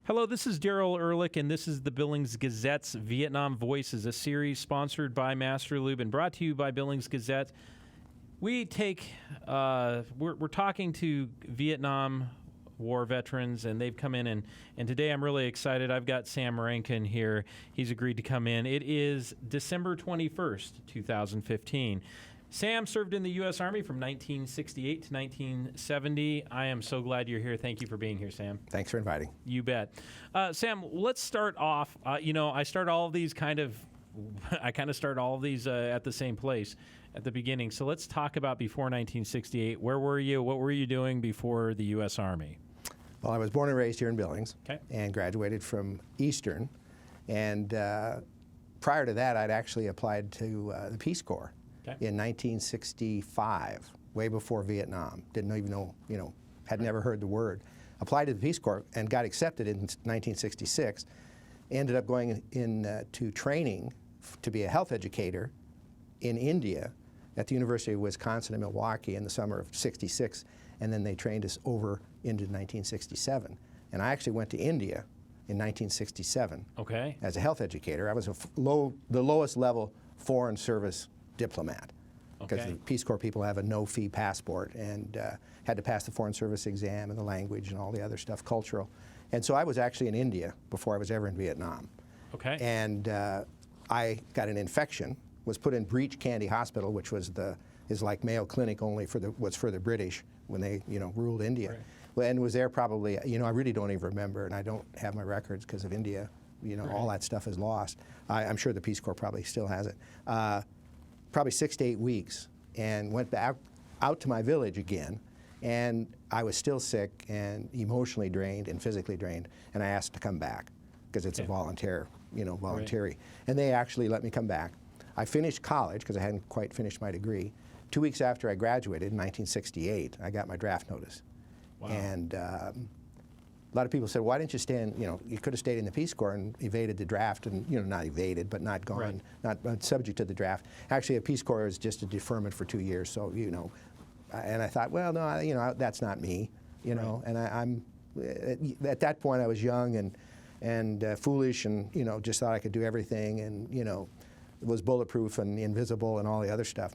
Hello, this is Daryl Ehrlich, and this is the Billings Gazette's Vietnam Voices, a series sponsored by Master Lube and brought to you by Billings Gazette. We're talking to Vietnam War veterans, and they've come in, and today I'm really excited. I've got Sam Rankin here. He's agreed to come in. It is December 21st, 2015. Sam served in the U.S. Army from 1968 to 1970. I am so glad you're here. Thank you for being here, Sam. Thanks for inviting. You bet. Sam, let's start off. I start all of these at the same place at the beginning. So let's talk about before 1968. Where were you? What were you doing before the U.S. Army? Well, I was born and raised here in Billings, okay, and graduated from Eastern. And prior to that, I'd actually applied to the Peace Corps. Okay. In 1965, way before Vietnam. Didn't even know, had never heard the word. Applied to the Peace Corps and got accepted in 1966. Ended up going into training to be a health educator in India at the University of Wisconsin in Milwaukee in the summer of '66, and then they trained us over into 1967. And I actually went to India in 1967 as a health educator. I was the lowest level foreign service diplomat, because the Peace Corps people have a no-fee passport, and had to pass the Foreign Service exam and the language and all the other stuff, cultural. And so I was actually in India before I was ever in Vietnam. Okay. And I got an infection, was put in Breach Candy Hospital, which is like Mayo Clinic, only was for the British when they ruled India. Right. Well, and was there probably, I really don't even remember, and I don't have my records because of India. Right. All that stuff is lost. I'm sure the Peace Corps probably still has it. Probably 6 to 8 weeks, and went back out to my village again, and I was still sick and emotionally drained and physically drained, and I asked to come back because it's a voluntary. Right. And they actually let me come back. I finished college because I hadn't quite finished my degree. 2 weeks after I graduated in 1968, I got my draft notice. Wow. And a lot of people said, why didn't you stay in, you could have stayed in the Peace Corps and evaded the draft, and, not evaded, but not gone, right, not subject to the draft. Actually, a Peace Corps is just a deferment for 2 years, so, and I thought, well, no, that's not me, right, and I'm, at that point I was young and foolish, and, just thought I could do everything, and, was bulletproof and invisible and all the other stuff.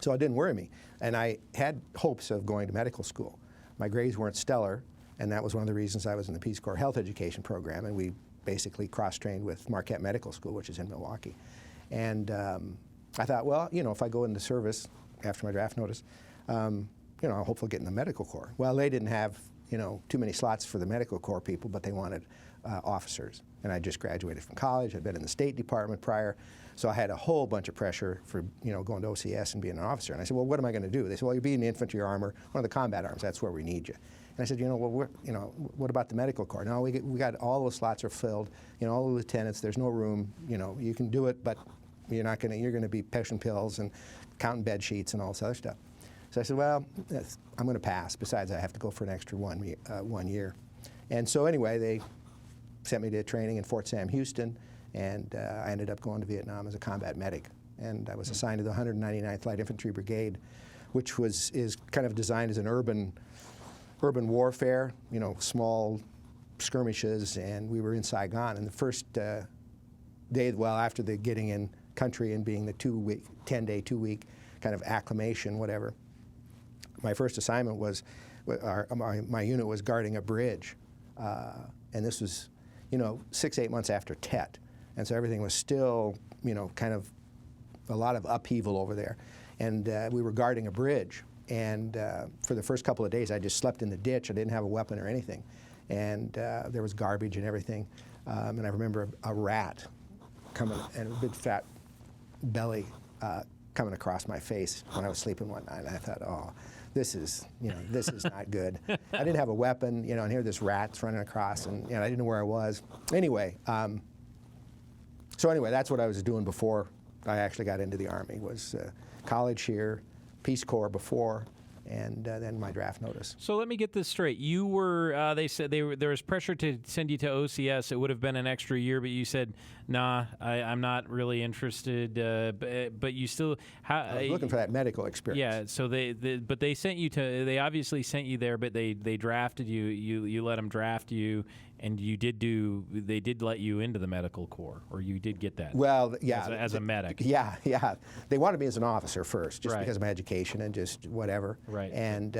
So it didn't worry me. And I had hopes of going to medical school. My grades weren't stellar, and that was one of the reasons I was in the Peace Corps health education program, and we basically cross-trained with Marquette Medical School, which is in Milwaukee. And I thought, well, if I go into service after my draft notice, I'll hopefully get in the medical corps. Well, they didn't have, too many slots for the medical corps people, but they wanted officers. And I just graduated from college. I'd been in the State Department prior, so I had a whole bunch of pressure for, going to OCS and being an officer. And I said, well, what am I going to do? They said, well, you'll be in the infantry armor, one of the combat arms. That's where we need you. And I said, well, what about the medical corps? No, we got all those slots are filled. All the lieutenants, there's no room. You can do it, but you're going to be pushing pills and counting bed sheets and all this other stuff. So I said, well, I'm going to pass. Besides, I have to go for an extra 1 year. And so anyway, they sent me to training in Fort Sam, Houston, and I ended up going to Vietnam as a combat medic. And I was assigned to the 199th Light Infantry Brigade, which is kind of designed as an urban warfare, small skirmishes, and we were in Saigon. And the first day, after the getting in country and being the 10-day, 2-week kind of acclimation, whatever, my first assignment was, my unit was guarding a bridge. And this was, 6 to 8 months after Tet. And so everything was still, kind of a lot of upheaval over there. And we were guarding a bridge. And for the first couple of days, I just slept in the ditch. I didn't have a weapon or anything. And there was garbage and everything. And I remember a rat coming, and a big fat belly coming across my face when I was sleeping one night. And I thought, oh, this is not good. I didn't have a weapon, and here this rat's running across, and I didn't know where I was. Anyway, so that's what I was doing before I actually got into the Army, was college here, Peace Corps before, and then my draft notice. So let me get this straight. You were, they said there was pressure to send you to OCS. It would have been an extra year, but you said, nah, I'm not really interested. But you still... I was looking for that medical experience. Yeah, so but they sent you to, they obviously sent you there, but they drafted you. You let them draft you, and they did let you into the medical corps, or you did get that. Well, yeah. As a medic. Yeah. They wanted me as an officer first, just Right. because of my education and just whatever. Right. And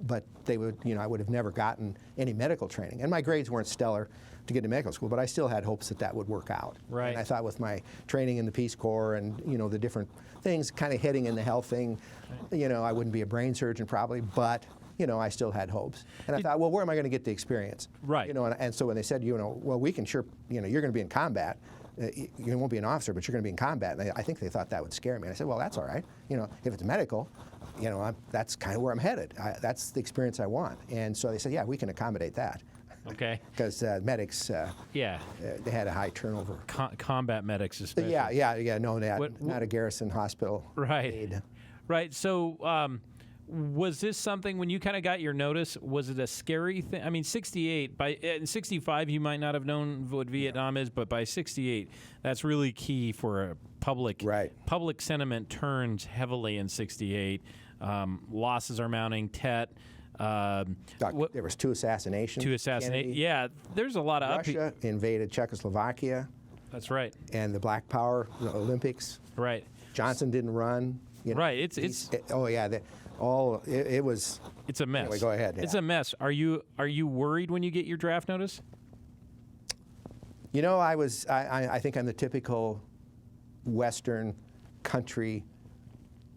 but they would, I would have never gotten any medical training, and my grades weren't stellar to get to medical school, but I still had hopes that would work out. Right. And I thought with my training in the Peace Corps and the different things, kind of heading in the health thing, I wouldn't be a brain surgeon probably, but I still had hopes. And I thought, well, where am I going to get the experience? Right. And so when they said, well, we can sure, you're going to be in combat. You won't be an officer, but you're going to be in combat. And I think they thought that would scare me. And I said, well, that's all right. If it's medical, that's kind of where I'm headed. That's the experience I want. And so they said, yeah, we can accommodate that. Okay. Because medics, they had a high turnover. Combat medics especially. Yeah. No, not a garrison hospital. Right. aide. Right. So was this something, when you kind of got your notice, was it a scary thing? I mean, 68, in 65, you might not have known what Vietnam is, but by 68, that's really key for a public. Right. Public sentiment turns heavily in 68. Losses are mounting. Tet. There was 2 assassinations. Kennedy. Yeah, there's a lot of Russia invaded Czechoslovakia. That's right. And the Black Power, the Olympics. Right. Johnson didn't run. Right. It was. It's a mess. Anyway, go ahead. It's a mess. Are you worried when you get your draft notice? I think I'm the typical Western country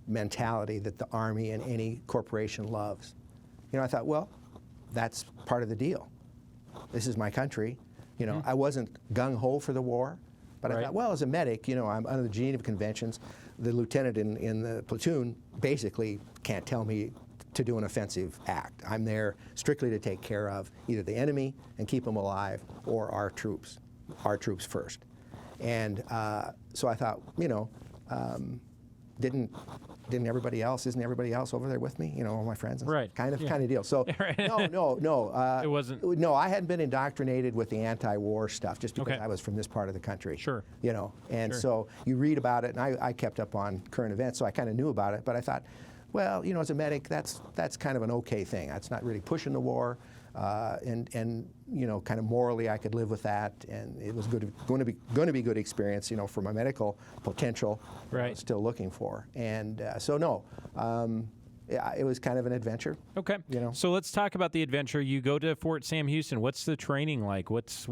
mentality that the Army and any corporation loves. I thought, well, that's part of the deal. This is my country. I wasn't gung-ho for the war, but I thought, well, as a medic, I'm under the Geneva Conventions. The lieutenant in the platoon basically can't tell me to do an offensive act. I'm there strictly to take care of either the enemy and keep them alive, or our troops first. And so I thought, isn't everybody else over there with me? All my friends, right? Kind of deal. So no. It wasn't. No, I hadn't been indoctrinated with the anti-war stuff just because Okay. I was from this part of the country. Sure. And Sure. so you read about it, and I kept up on current events, so I kind of knew about it. But I thought, well, as a medic, that's kind of an okay thing. That's not really pushing the war, and kind of morally, I could live with that, and it was going to be good experience, for my medical potential. Right. I was still looking for, and so no, it was kind of an adventure. Okay. So let's talk about the adventure. You go to Fort Sam Houston. What's the training like? What's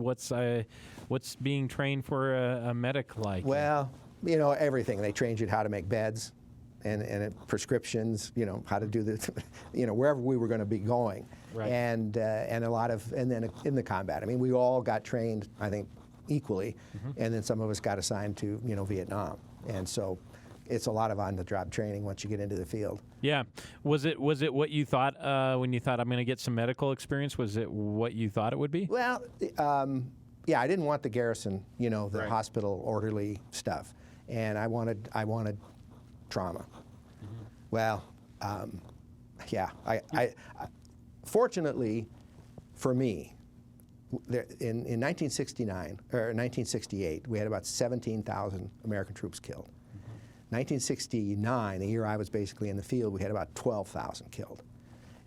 being trained for a medic like? Well, everything. They trained you how to make beds, and prescriptions. How to do the, wherever we were going to be going. Right. And then in the combat. I mean, we all got trained, I think, equally, and then some of us got assigned to Vietnam, and so it's a lot of on-the-job training once you get into the field. Yeah. Was it what you thought when you thought I'm going to get some medical experience? Was it what you thought it would be? Well, yeah, I didn't want the garrison, the Right. hospital orderly stuff, and I wanted trauma. Well, yeah, I fortunately for me, in 1969 or 1968, we had about 17,000 American troops killed. 1969, the year I was basically in the field, we had about 12,000 killed.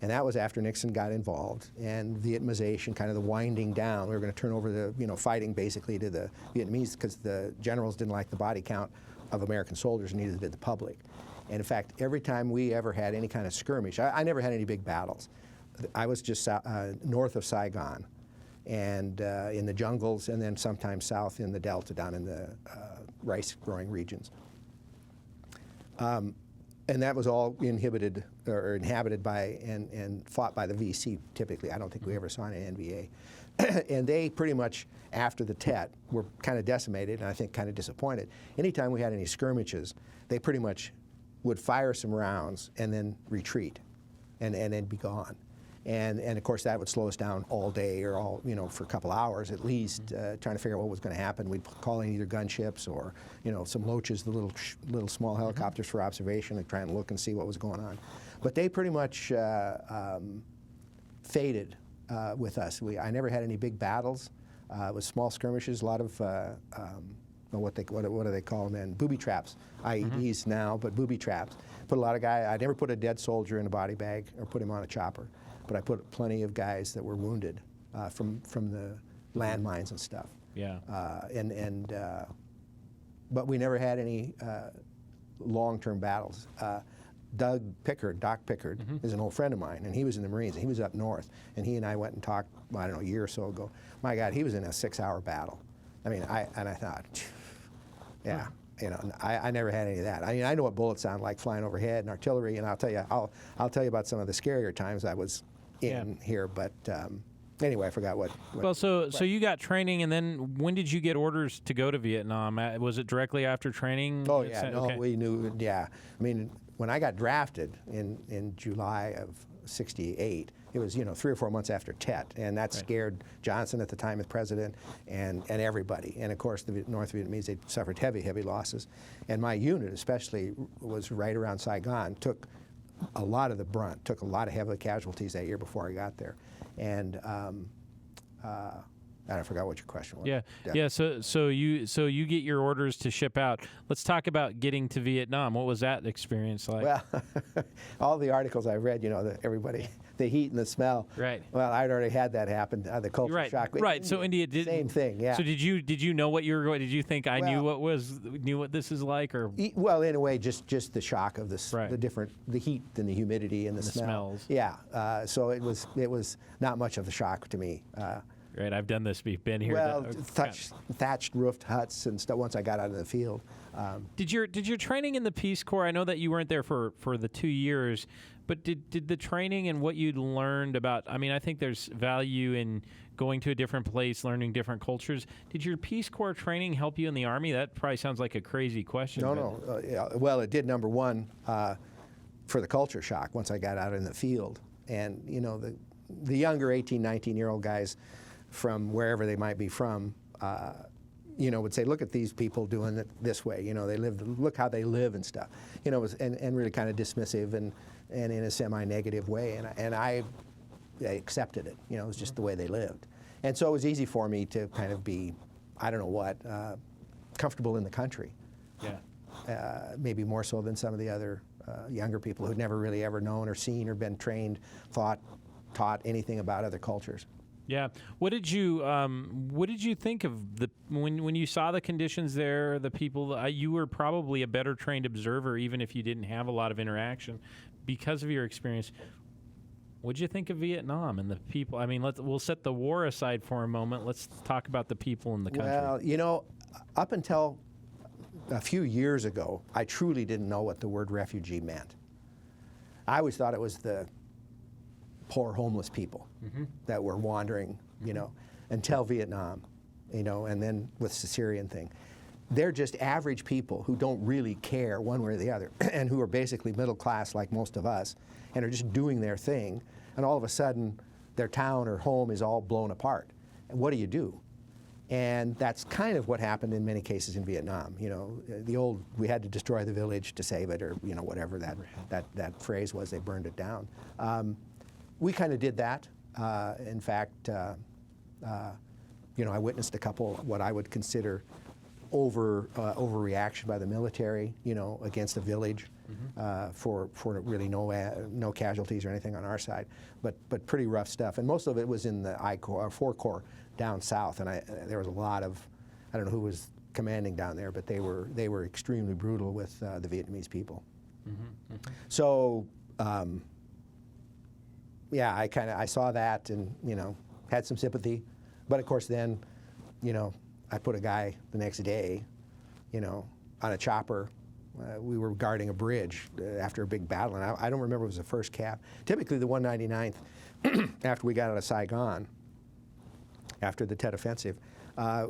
And that was after Nixon got involved and Vietnamization, kind of the winding down. We were going to turn over the fighting basically to the Vietnamese because the generals didn't like the body count of American soldiers, and neither did the public. And in fact, every time we ever had any kind of skirmish, I never had any big battles. I was just north of Saigon and in the jungles, and then sometimes south in the Delta, down in the rice-growing regions. And that was all inhabited by and fought by the VC typically. I don't think we ever saw an NVA. And they pretty much, after the Tet, were kind of decimated and I think kind of disappointed. Anytime we had any skirmishes, they pretty much would fire some rounds and then retreat and then be gone. And of course that would slow us down all day or for a couple hours at least, trying to figure out what was going to happen. We'd call in either gunships or some loaches, the little small helicopters for observation, and try and look and see what was going on. But they pretty much faded with us. I never had any big battles. It was small skirmishes, a lot of what do they call them then? Booby traps, IEDs now, but booby traps. Put a lot of guys. I never put a dead soldier in a body bag or put him on a chopper. But I put plenty of guys that were wounded from the landmines and stuff. Yeah. But we never had any long-term battles. Doc Pickard, is an old friend of mine, and he was in the Marines, and he was up north, and he and I went and talked, I don't know, a year or so ago. My God, he was in a 6-hour battle. I mean, I thought, yeah, you know, I never had any of that. I mean, I know what bullets sound like flying overhead and artillery, and I'll tell you about some of the scarier times I was in here, but anyway, I forgot what. Well, so you got training, and then when did you get orders to go to Vietnam? Was it directly after training? Oh yeah, no, okay. we knew. Yeah, I mean, when I got drafted in July of '68, it was 3 or 4 months after Tet, and that scared Johnson at the time as president, and everybody. And of course, the North Vietnamese, they suffered heavy losses, and my unit especially was right around Saigon. Took a lot of the brunt, took a lot of heavy casualties that year before I got there, and I forgot what your question was. Yeah. So you get your orders to ship out. Let's talk about getting to Vietnam. What was that experience like? Well, all the articles I read, everybody, the heat and the smell. Right. Well, I'd already had that happen. The culture shock. Right. So India did same thing. Yeah. So did you know what you were going? Did you think I knew what this is like, or? Well, in a way, just the shock of this, Right. the heat and the humidity and the smell. smells. Yeah. So it was not much of a shock to me. Right, I've done this. We've been here. Well, thatched roofed huts and stuff. Once I got out of the field. Did your training in the Peace Corps? I know that you weren't there for the 2 years, but did the training and what you'd learned about? I mean, I think there's value in going to a different place, learning different cultures. Did your Peace Corps training help you in the Army? That probably sounds like a crazy question. No. Yeah, well, it did. Number one, for the culture shock. Once I got out in the field, and the younger 18, 19-year-old guys from wherever they might be from, would say, look at these people doing it this way. They look how they live and stuff. And really kind of dismissive and in a semi-negative way. And I accepted it. It was just the way they lived. And so it was easy for me to kind of be, I don't know what, comfortable in the country. Yeah. Maybe more so than some of the other younger people who'd never really ever known or seen or been trained, taught anything about other cultures. Yeah. What did you think of when you saw the conditions there, the people? You were probably a better trained observer, even if you didn't have a lot of interaction, because of your experience. What did you think of Vietnam and the people? I mean, we'll set the war aside for a moment. Let's talk about the people in the country. Well, up until a few years ago, I truly didn't know what the word refugee meant. I always thought it was the poor homeless people that were wandering, until Vietnam, and then with the Syrian thing. They're just average people who don't really care one way or the other, and who are basically middle class like most of us, and are just doing their thing, and all of a sudden their town or home is all blown apart. And what do? And that's kind of what happened in many cases in Vietnam. We had to destroy the village to save it, or whatever that phrase was. They burned it down. We kind of did that. In fact, I witnessed a couple what I would consider overreaction by the military, against the village, for really no casualties or anything on our side, but pretty rough stuff. And most of it was in the I Corps, or 4 Corps down south. And there was a lot of, I don't know who was commanding down there, but they were extremely brutal with the Vietnamese people. So. Yeah, I saw that and, had some sympathy. But of course then, I put a guy the next day, on a chopper. We were guarding a bridge after a big battle, and I don't remember if it was the first cap. Typically the 199th, after we got out of Saigon, after the Tet Offensive,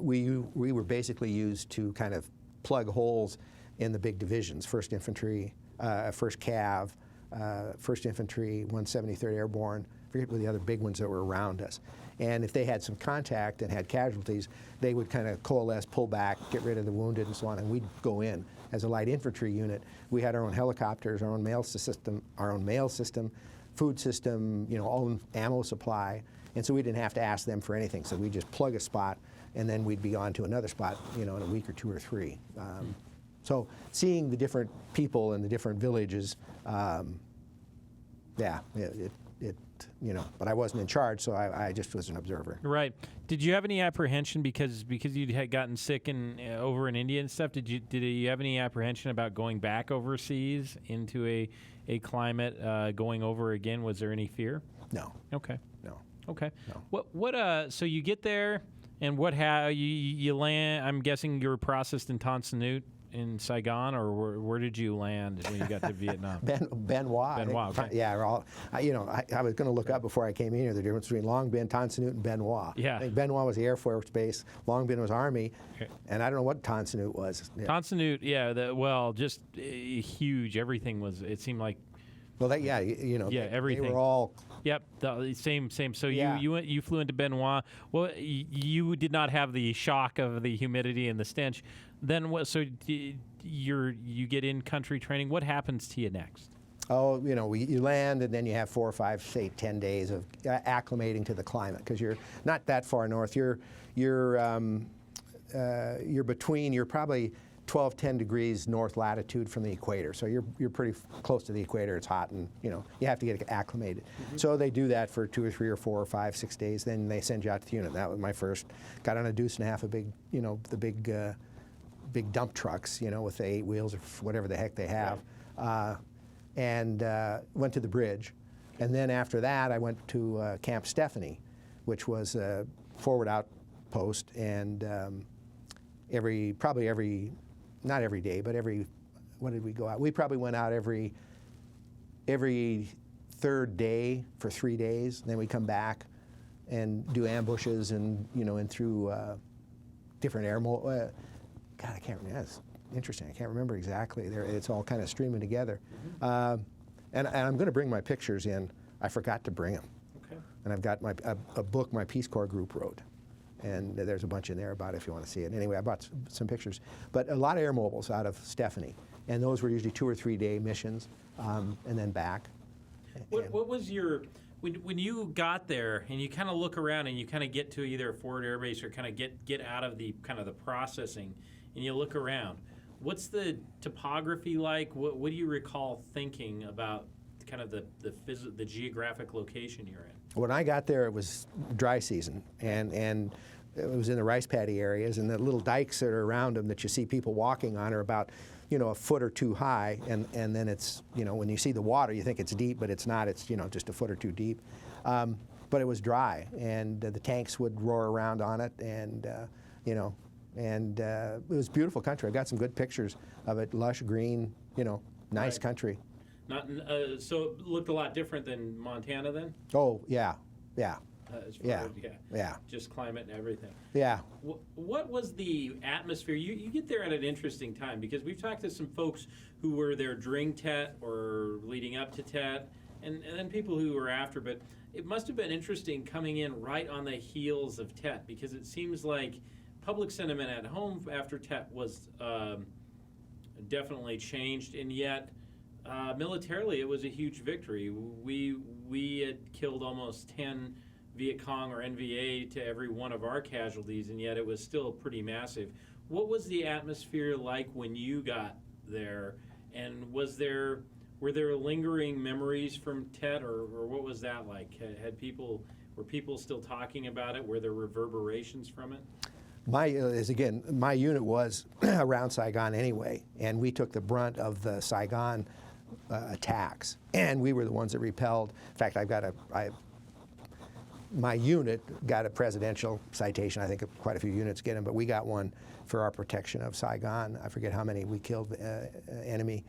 we were basically used to kind of plug holes in the big divisions, 1st Infantry, 1st Cav, 1st Infantry, 173rd Airborne, I forget what the other big ones that were around us. And if they had some contact and had casualties, they would kind of coalesce, pull back, get rid of the wounded and so on, and we'd go in. As a light infantry unit, we had our own helicopters, our own mail system, food system, own ammo supply, and so we didn't have to ask them for anything. So we'd just plug a spot, and then we'd be on to another spot, in a week or 2 or 3. So seeing the different people in the different villages, but I wasn't in charge, so I just was an observer. Right. Did you have any apprehension because you had gotten sick over in India and stuff? Did you have any apprehension about going back overseas into a climate going over again? Was there any fear? No. Okay. No. Okay. No. What so you get there and you land? I'm guessing you were processed in Tan Son Nhut in Saigon, or where did you land when you got to Vietnam? Ben Hoa. Okay. Yeah, I was going to look up before I came in here the difference between Long Binh, Tan Son Nhut, and Ben Hoa. Yeah. I think Ben Hoa was the Air Force Base, Long Binh was Army, and I don't know what Tan Son Nhut was. Yeah. Tan Son Nhut, yeah, just huge. Everything was. It seemed like. Well, everything. They were all. Yep, the same. So Yeah. you flew into Ben Hoa. Well, you did not have the shock of the humidity and the stench. Then what? So you get in country training. What happens to you next? Oh, you land and then you have 4 or 5, say 10 days of acclimating to the climate because you're not that far north. You're between. You're probably 12, 10 degrees north latitude from the equator. So you're pretty close to the equator. It's hot, and you have to get acclimated. Mm-hmm. So they do that for 2 or 3 or 4 or 5, 6 days. Then they send you out to the unit. That was my first. Got on a deuce and a half, the big dump trucks, with the 8 wheels or whatever the heck they have, and went to the bridge. And then after that, I went to Camp Stephanie, which was a forward outpost, and not every day, but when did we go out? We probably went out every third day for 3 days. And then we come back and do ambushes and through different air. God, I can't remember. That's interesting. I can't remember exactly. It's all kind of streaming together. And I'm going to bring my pictures in. I forgot to bring them. Okay. And I've got a book my Peace Corps group wrote. And there's a bunch in there about it if you want to see it. Anyway, I bought some pictures. But a lot of air mobiles out of Stephanie. And those were usually 2 or 3 day missions and then back. What was your, when you got there and you kind of look around and you kind of get to either a forward air base or kind of get out of the kind of the processing and you look around, what's the topography like? What do you recall thinking about kind of the geographic location you're in? When I got there, it was dry season, and it was in the rice paddy areas, and the little dikes that are around them that you see people walking on are about, a foot or 2 high, and then it's, when you see the water, you think it's deep, but it's not. It's, just a foot or 2 deep. But it was dry, and the tanks would roar around on it, and, it was beautiful country. I got some good pictures of it, lush green, nice Right. country. So it looked a lot different than Montana then? Oh, yeah. As far as, Yeah. Just climate and everything. Yeah. What was the atmosphere? You get there at an interesting time because we've talked to some folks who were there during Tet or leading up to Tet, and then people who were after. But it must have been interesting coming in right on the heels of Tet because it seems like public sentiment at home after Tet was definitely changed, and yet militarily it was a huge victory. We had killed almost 10 Viet Cong or NVA to every one of our casualties, and yet it was still pretty massive. What was the atmosphere like when you got there, and were there lingering memories from Tet, or what was that like? Were people still talking about it? Were there reverberations from it? My unit was around Saigon anyway, and we took the brunt of the Saigon attacks, and we were the ones that repelled. In fact, my unit got a presidential citation. I think quite a few units get them, but we got one for our protection of Saigon. I forget how many we killed enemy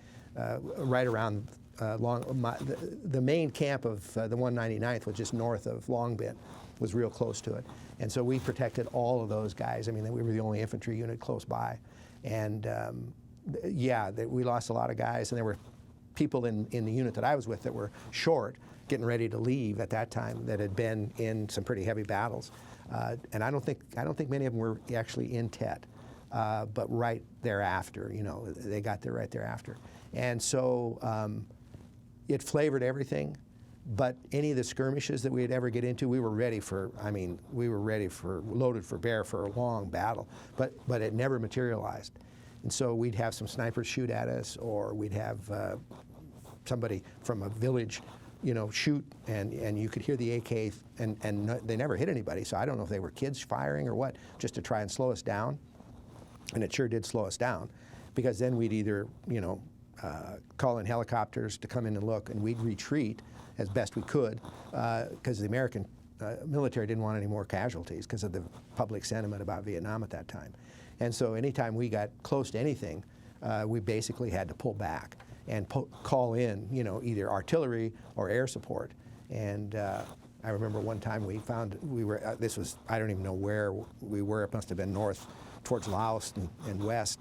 right around the main camp of the 199th, which is north of Long Binh, was real close to it. And so we protected all of those guys. I mean, we were the only infantry unit close by. And we lost a lot of guys, and there were people in the unit that I was with that were short, getting ready to leave at that time, that had been in some pretty heavy battles. And I don't think many of them were actually in Tet, but right thereafter, they got there right thereafter. And so it flavored everything. But any of the skirmishes that we'd ever get into, we were loaded for bear for a long battle. But it never materialized. And so we'd have some snipers shoot at us, or we'd have somebody from a village shoot, and you could hear the AK, and they never hit anybody. So I don't know if they were kids firing or what, just to try and slow us down. And it sure did slow us down, because then we'd either, call in helicopters to come in and look, and we'd retreat as best we could, because the American military didn't want any more casualties because of the public sentiment about Vietnam at that time. And so anytime we got close to anything, we basically had to pull back and call in, either artillery or air support. And I remember one time we found this was, I don't even know where we were. It must have been north towards Laos and west.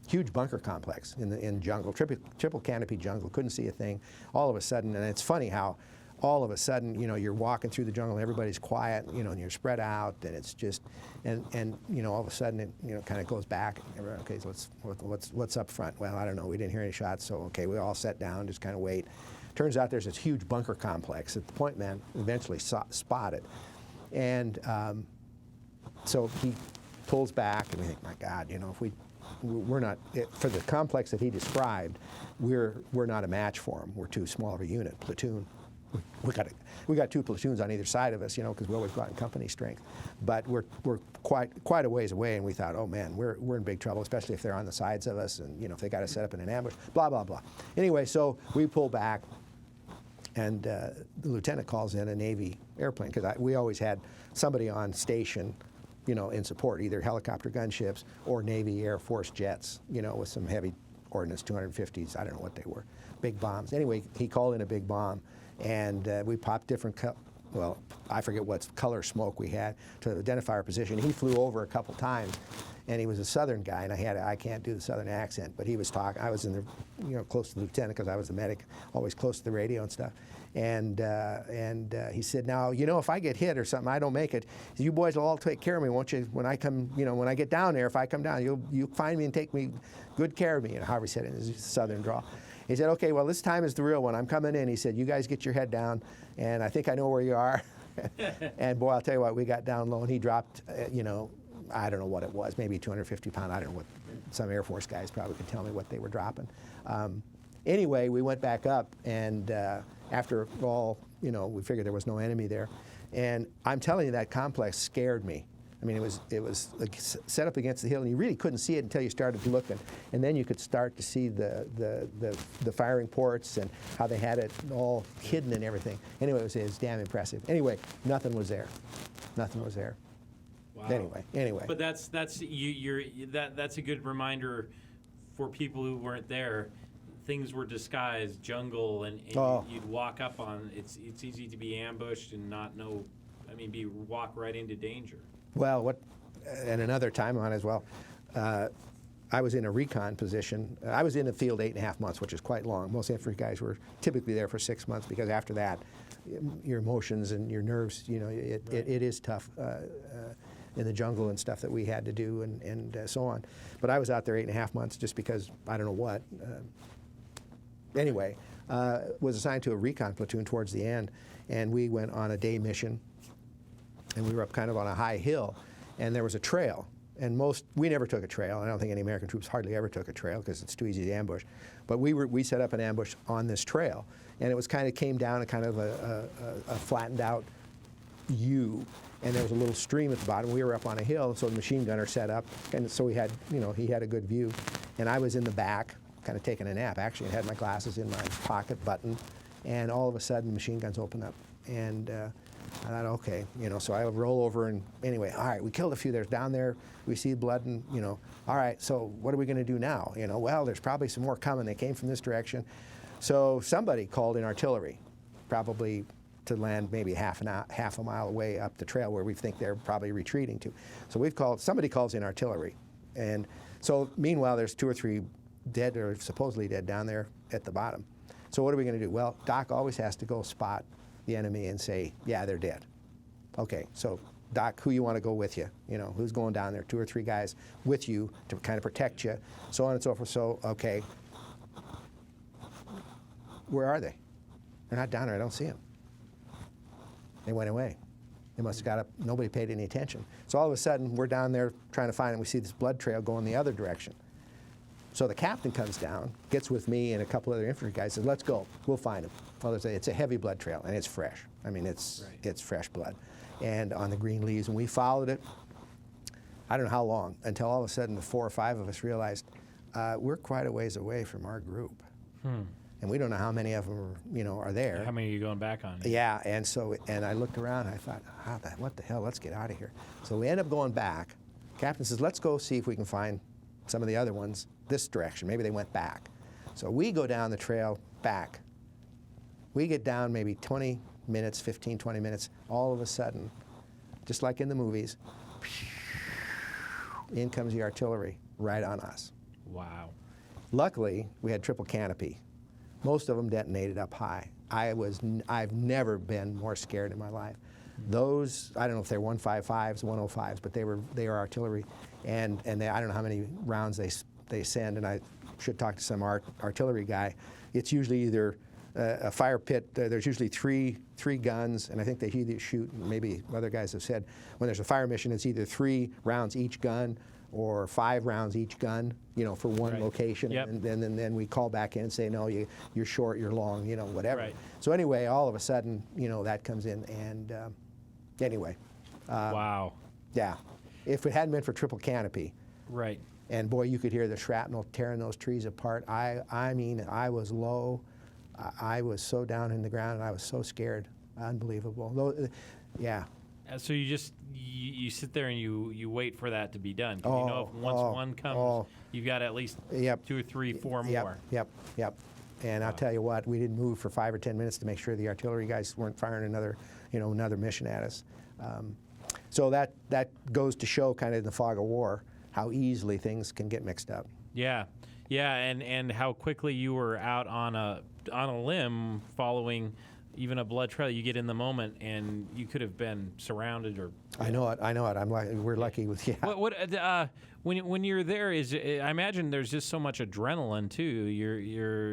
Huge bunker complex in jungle, triple canopy jungle. Couldn't see a thing. All of a sudden, and it's funny how all of a sudden, you're walking through the jungle and everybody's quiet, and you're spread out, and it's just, and all of a sudden it, kind of goes back. Okay, so what's up front? Well, I don't know. We didn't hear any shots, so okay, we all sat down, just kind of wait. Turns out there's this huge bunker complex that the point man eventually spotted, and so he pulls back, and we think, my God, if we're not, for the complex that he described, we're not a match for him. We're too small of a unit, platoon. We got two platoons on either side of us, because we always go out in company strength. But we're quite a ways away, and we thought, oh man, we're in big trouble, especially if they're on the sides of us, and if they got to set up in an ambush, blah blah blah. Anyway, so we pull back, and the lieutenant calls in a Navy airplane, because we always had somebody on station, in support, either helicopter gunships or Navy Air Force jets, with some heavy ordnance, 250s, I don't know what they were, big bombs. Anyway, he called in a big bomb, and we popped different, I forget what color smoke we had to identify our position. He flew over a couple times, and he was a Southern guy, and I can't do the Southern accent, but he was talking. I was in the, close to the lieutenant because I was the medic, always close to the radio and stuff. And he said, now, if I get hit or something, I don't make it, you boys will all take care of me, won't you? When I come, when I get down there, if I come down, you'll find me and take good care of me. However he said it in his Southern drawl. He said, okay, well, this time is the real one. I'm coming in. He said, you guys get your head down, and I think I know where you are. And boy, I'll tell you what, we got down low, and he dropped, I don't know what it was, maybe 250 pounds. I don't know what, some Air Force guys probably could tell me what they were dropping. Anyway, we went back up, and after all, we figured there was no enemy there. And I'm telling you, that complex scared me. I mean, it was like set up against the hill, and you really couldn't see it until you started looking. And then you could start to see the firing ports and how they had it all hidden and everything. Anyway, it was damn impressive. Anyway, nothing was there. Nothing was there. Wow. Anyway. But that's a good reminder for people who weren't there. Things were disguised, jungle, and you'd walk up on. It's easy to be ambushed and not know. I mean, walk right into danger. Well, and another time on as well. I was in a recon position. I was in the field 8.5 months, which is quite long. Most infantry guys were typically there for 6 months, because after that, your emotions and your nerves, it is tough in the jungle and stuff that we had to do and so on. But I was out there 8.5 months just because I don't know what. Anyway, was assigned to a recon platoon towards the end, and we went on a day mission, and we were up kind of on a high hill, and there was a trail. And we never took a trail. I don't think any American troops hardly ever took a trail because it's too easy to ambush. But we set up an ambush on this trail, and it was came down a kind of a flattened out U, and there was a little stream at the bottom. We were up on a hill, so the machine gunner set up, and so we had, he had a good view, and I was in the back, kind of taking a nap. Actually, I had my glasses in my pocket button, and all of a sudden, the machine guns opened up, and I thought, okay, so I roll over, and anyway, all right, we killed a few. There's down there, we see blood, and all right, so what are we going to do now? Well, there's probably some more coming. They came from this direction, so somebody called in artillery, probably to land maybe half a mile away up the trail where we think they're probably retreating to. So somebody calls in artillery, and so meanwhile, there's 2 or 3 dead or supposedly dead down there at the bottom. So what are we going to do? Well, Doc always has to go spot the enemy and say, yeah, they're dead. Okay, so Doc, who you want to go with you? Who's going down there? 2 or 3 guys with you to kind of protect you, so on and so forth. So, okay, where are they? They're not down there. I don't see them. They went away. They must have got up. Nobody paid any attention. So all of a sudden, we're down there trying to find them. We see this blood trail going the other direction. So the captain comes down, gets with me and a couple other infantry guys, says, let's go, we'll find him. Well, it's a heavy blood trail, and it's fresh. I mean, it's fresh blood. And on the green leaves, and we followed it, I don't know how long, until all of a sudden the 4 or 5 of us realized we're quite a ways away from our group. And we don't know how many of them are there. How many are you going back on? Yeah, and I looked around, I thought, what the hell, let's get out of here. So we end up going back. Captain says, let's go see if we can find some of the other ones this direction. Maybe they went back. So we go down the trail back. We get down maybe 20 minutes, 15, 20 minutes. All of a sudden, just like in the movies, in comes the artillery right on us. Wow. Luckily, we had triple canopy. Most of them detonated up high. I've never been more scared in my life. Those, I don't know if they're 155s, 105s, but they were artillery, and I don't know how many rounds they send. And I should talk to some artillery guy. It's usually either a fire pit. There's usually three guns, and I think they either shoot. Maybe other guys have said when there's a fire mission, it's either 3 rounds each gun or 5 rounds each gun, for one location. Yep. And then we call back in and say, no, you're short, you're long, whatever. Right. So anyway, all of a sudden, that comes in, and anyway. Wow. Yeah. If it hadn't been for triple canopy, Right. and boy, you could hear the shrapnel tearing those trees apart. I mean, I was low. I was so down in the ground, and I was so scared. Unbelievable. Yeah. So you just you sit there and you wait for that to be done. 'Cause you know if once one comes, you've got at least 2 or 3, 4 more. Yep. And I'll tell you what, we didn't move for 5 or 10 minutes to make sure the artillery guys weren't firing another mission at us. So that goes to show, kind of in the fog of war, how easily things can get mixed up. Yeah, and how quickly you were out on a limb following even a blood trail. You get in the moment, and you could have been surrounded. Or I know it. We're lucky with when you're there, I imagine there's just so much adrenaline too. You're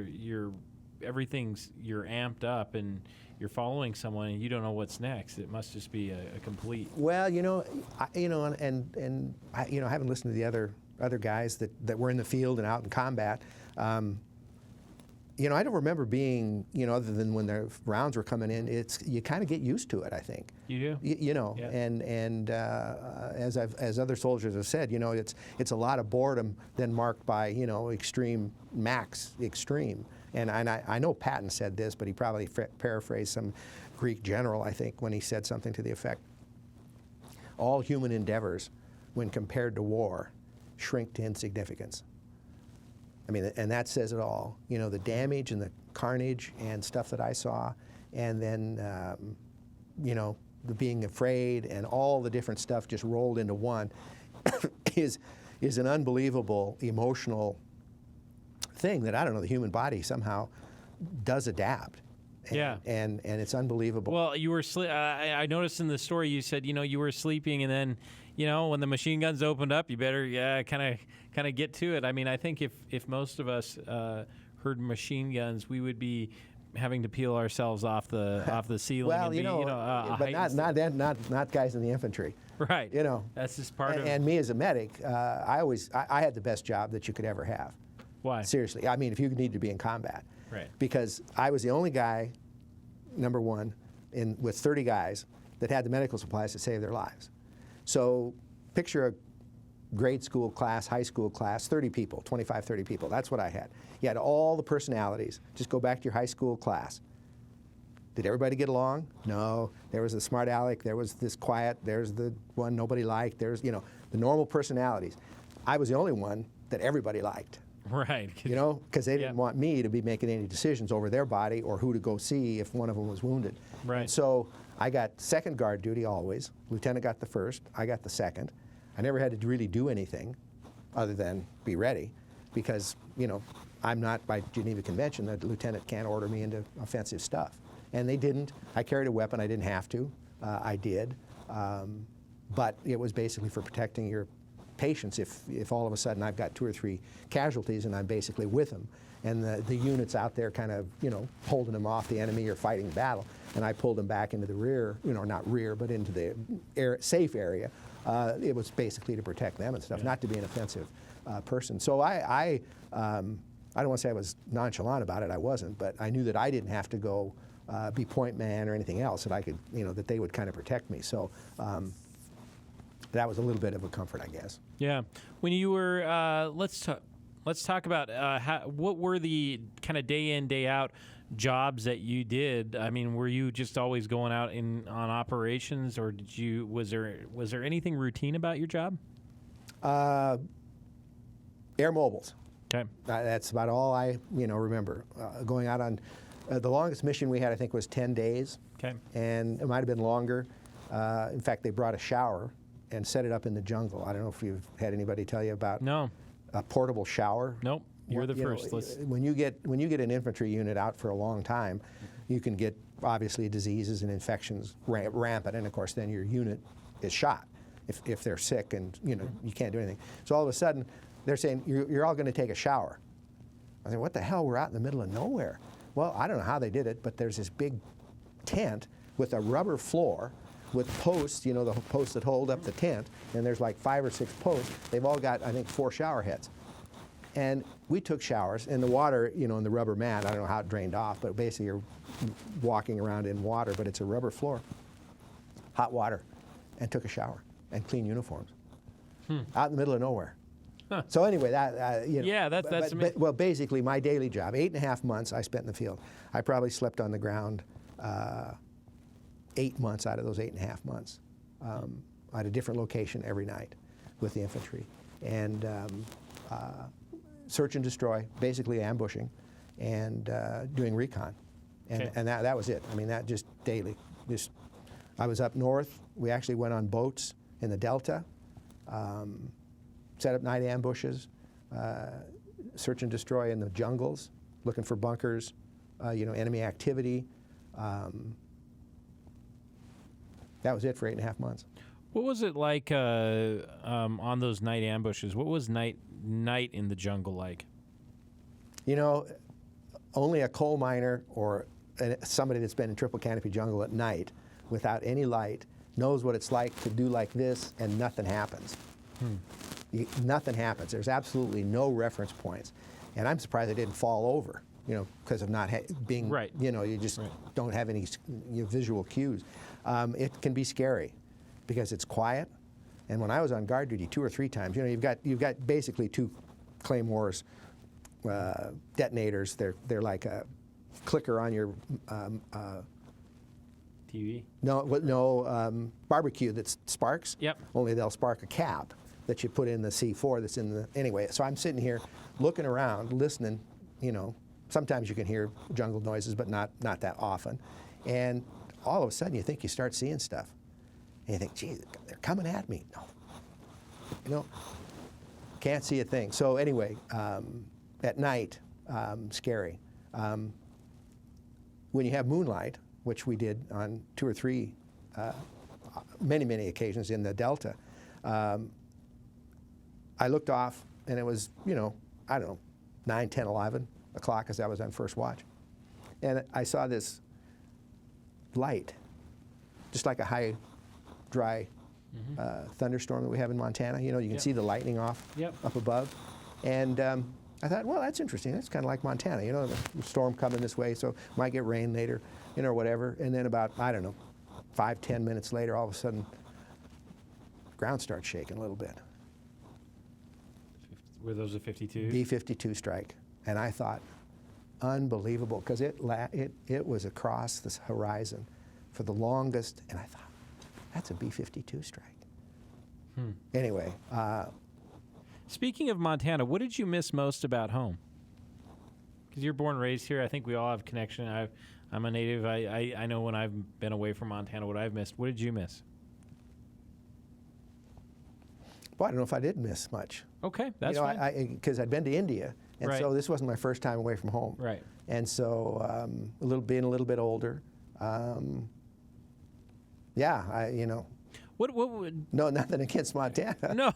you're amped up, and you're following someone, and you don't know what's next. It must just be a complete. Well, I haven't listened to the other guys that were in the field and out in combat. I don't remember being, other than when the rounds were coming in, you kind of get used to it, I think. You do? Yeah. And as other soldiers have said, it's a lot of boredom then marked by, extreme. And I know Patton said this, but he probably paraphrased some Greek general, I think, when he said something to the effect, all human endeavors, when compared to war, shrink to insignificance. I mean, and that says it all. The damage and the carnage and stuff that I saw, and then, the being afraid and all the different stuff just rolled into one is an unbelievable emotional thing that, I don't know, the human body somehow does adapt. And it's unbelievable. Well, you were I noticed in the story you said, you were sleeping, and then, when the machine guns opened up, you better kind of get to it. I mean, I think if most of us heard machine guns, we would be having to peel ourselves off the ceiling. Well, but not guys in the infantry. Right. That's just part of it. And me as a medic, I had the best job that you could ever have. Why? Seriously. I mean, if you need to be in combat. Right. Because I was the only guy, number one, with 30 guys that had the medical supplies to save their lives. So picture a grade school class, high school class, 30 people, 25, 30 people. That's what I had. You had all the personalities. Just go back to your high school class. Did everybody get along? No. There was the smart aleck. There was this quiet. There's the one nobody liked. There's, the normal personalities. I was the only one that everybody liked. Right. Because they didn't want me to be making any decisions over their body or who to go see if one of them was wounded. Right. And so I got second guard duty always. Lieutenant got the first. I got the second. I never had to really do anything other than be ready because, I'm not, by Geneva Convention, the lieutenant can't order me into offensive stuff. And they didn't. I carried a weapon. I didn't have to. I did. But it was basically for protecting your patients if all of a sudden I've got 2 or 3 casualties and I'm basically with them. And the units out there kind of, holding them off the enemy or fighting battle. And I pulled them back into the rear, not rear, but into the safe area It was basically to protect them and stuff, not to be an offensive person. So I don't want to say I was nonchalant about it. I wasn't, but I knew that I didn't have to go be point man or anything else. That I could, that they would kind of protect me. So that was a little bit of a comfort, I guess. Yeah. When you were, let's talk about what were the kind of day in, day out jobs that you did. I mean, were you just always going out on operations, or was there anything routine about your job? Air mobiles. Okay. That's about all I remember. Going out on the longest mission we had, I think, was 10 days. Okay. And it might have been longer. In fact, they brought a shower and set it up in the jungle. I don't know if you've had anybody tell you about a portable shower. Nope. You're the first. When you get an infantry unit out for a long time, you can get obviously diseases and infections rampant, and of course then your unit is shot if they're sick, and you can't do anything. So all of a sudden they're saying you're all going to take a shower. I said, what the hell? We're out in the middle of nowhere. Well, I don't know how they did it, but there's this big tent with a rubber floor with posts, the posts that hold up the tent, and there's like 5 or 6 posts. They've all got, I think, 4 shower heads. And we took showers, and the water, in the rubber mat, I don't know how it drained off, but basically you're walking around in water, but it's a rubber floor, hot water, and took a shower and clean uniforms out in the middle of nowhere. Huh. So anyway, that's amazing. well, basically my daily job, 8.5 months I spent in the field. I probably slept on the ground 8 months out of those 8.5 months at a different location every night with the infantry. And search and destroy, basically ambushing, and doing recon. And that was it. I mean, that just daily. I was up north. We actually went on boats in the Delta, set up night ambushes, search and destroy in the jungles, looking for bunkers, enemy activity. That was it for 8.5 months. What was it like on those night ambushes? What was night in the jungle like? Only a coal miner or somebody that's been in triple canopy jungle at night without any light knows what it's like to do like this and nothing happens. Nothing happens. There's absolutely no reference points. And I'm surprised I didn't fall over, because of not being, right. You just don't have any visual cues. It can be scary because it's quiet. And when I was on guard duty 2 or 3 times, you've got basically 2 claymores, detonators. They're like a clicker on your TV. No, barbecue that sparks. Yep. Only they'll spark a cap that you put in the C4 that's in the anyway. So I'm sitting here looking around, listening. Sometimes you can hear jungle noises, but not that often. And all of a sudden, you think you start seeing stuff. And you think, gee, they're coming at me. No. Can't see a thing. So anyway, at night, scary. When you have moonlight, which we did on 2 or 3, many occasions in the Delta, I looked off, and it was, I don't know, 9, 10, 11 o'clock as I was on first watch. And I saw this light, just like a high, dry thunderstorm that we have in Montana. You can see the lightning off up above. And I thought, well, that's interesting. That's kind of like Montana. The storm coming this way, so might get rain later, or whatever. And then about, I don't know, 5, 10 minutes later, all of a sudden, the ground starts shaking a little bit. Were those a 52? B-52 strike. And I thought, unbelievable, because it was across this horizon for the longest, and I thought, that's a B-52 strike. Anyway. Speaking of Montana, what did you miss most about home? Because you're born and raised here. I think we all have connection. I'm a native. I know when I've been away from Montana what I've missed. What did you miss? Well, I don't know if I did miss much. Okay, that's fine. Because I'd been to India, and so this wasn't my first time away from home. Right. And so being a little bit older, What would? No, nothing against Montana. No.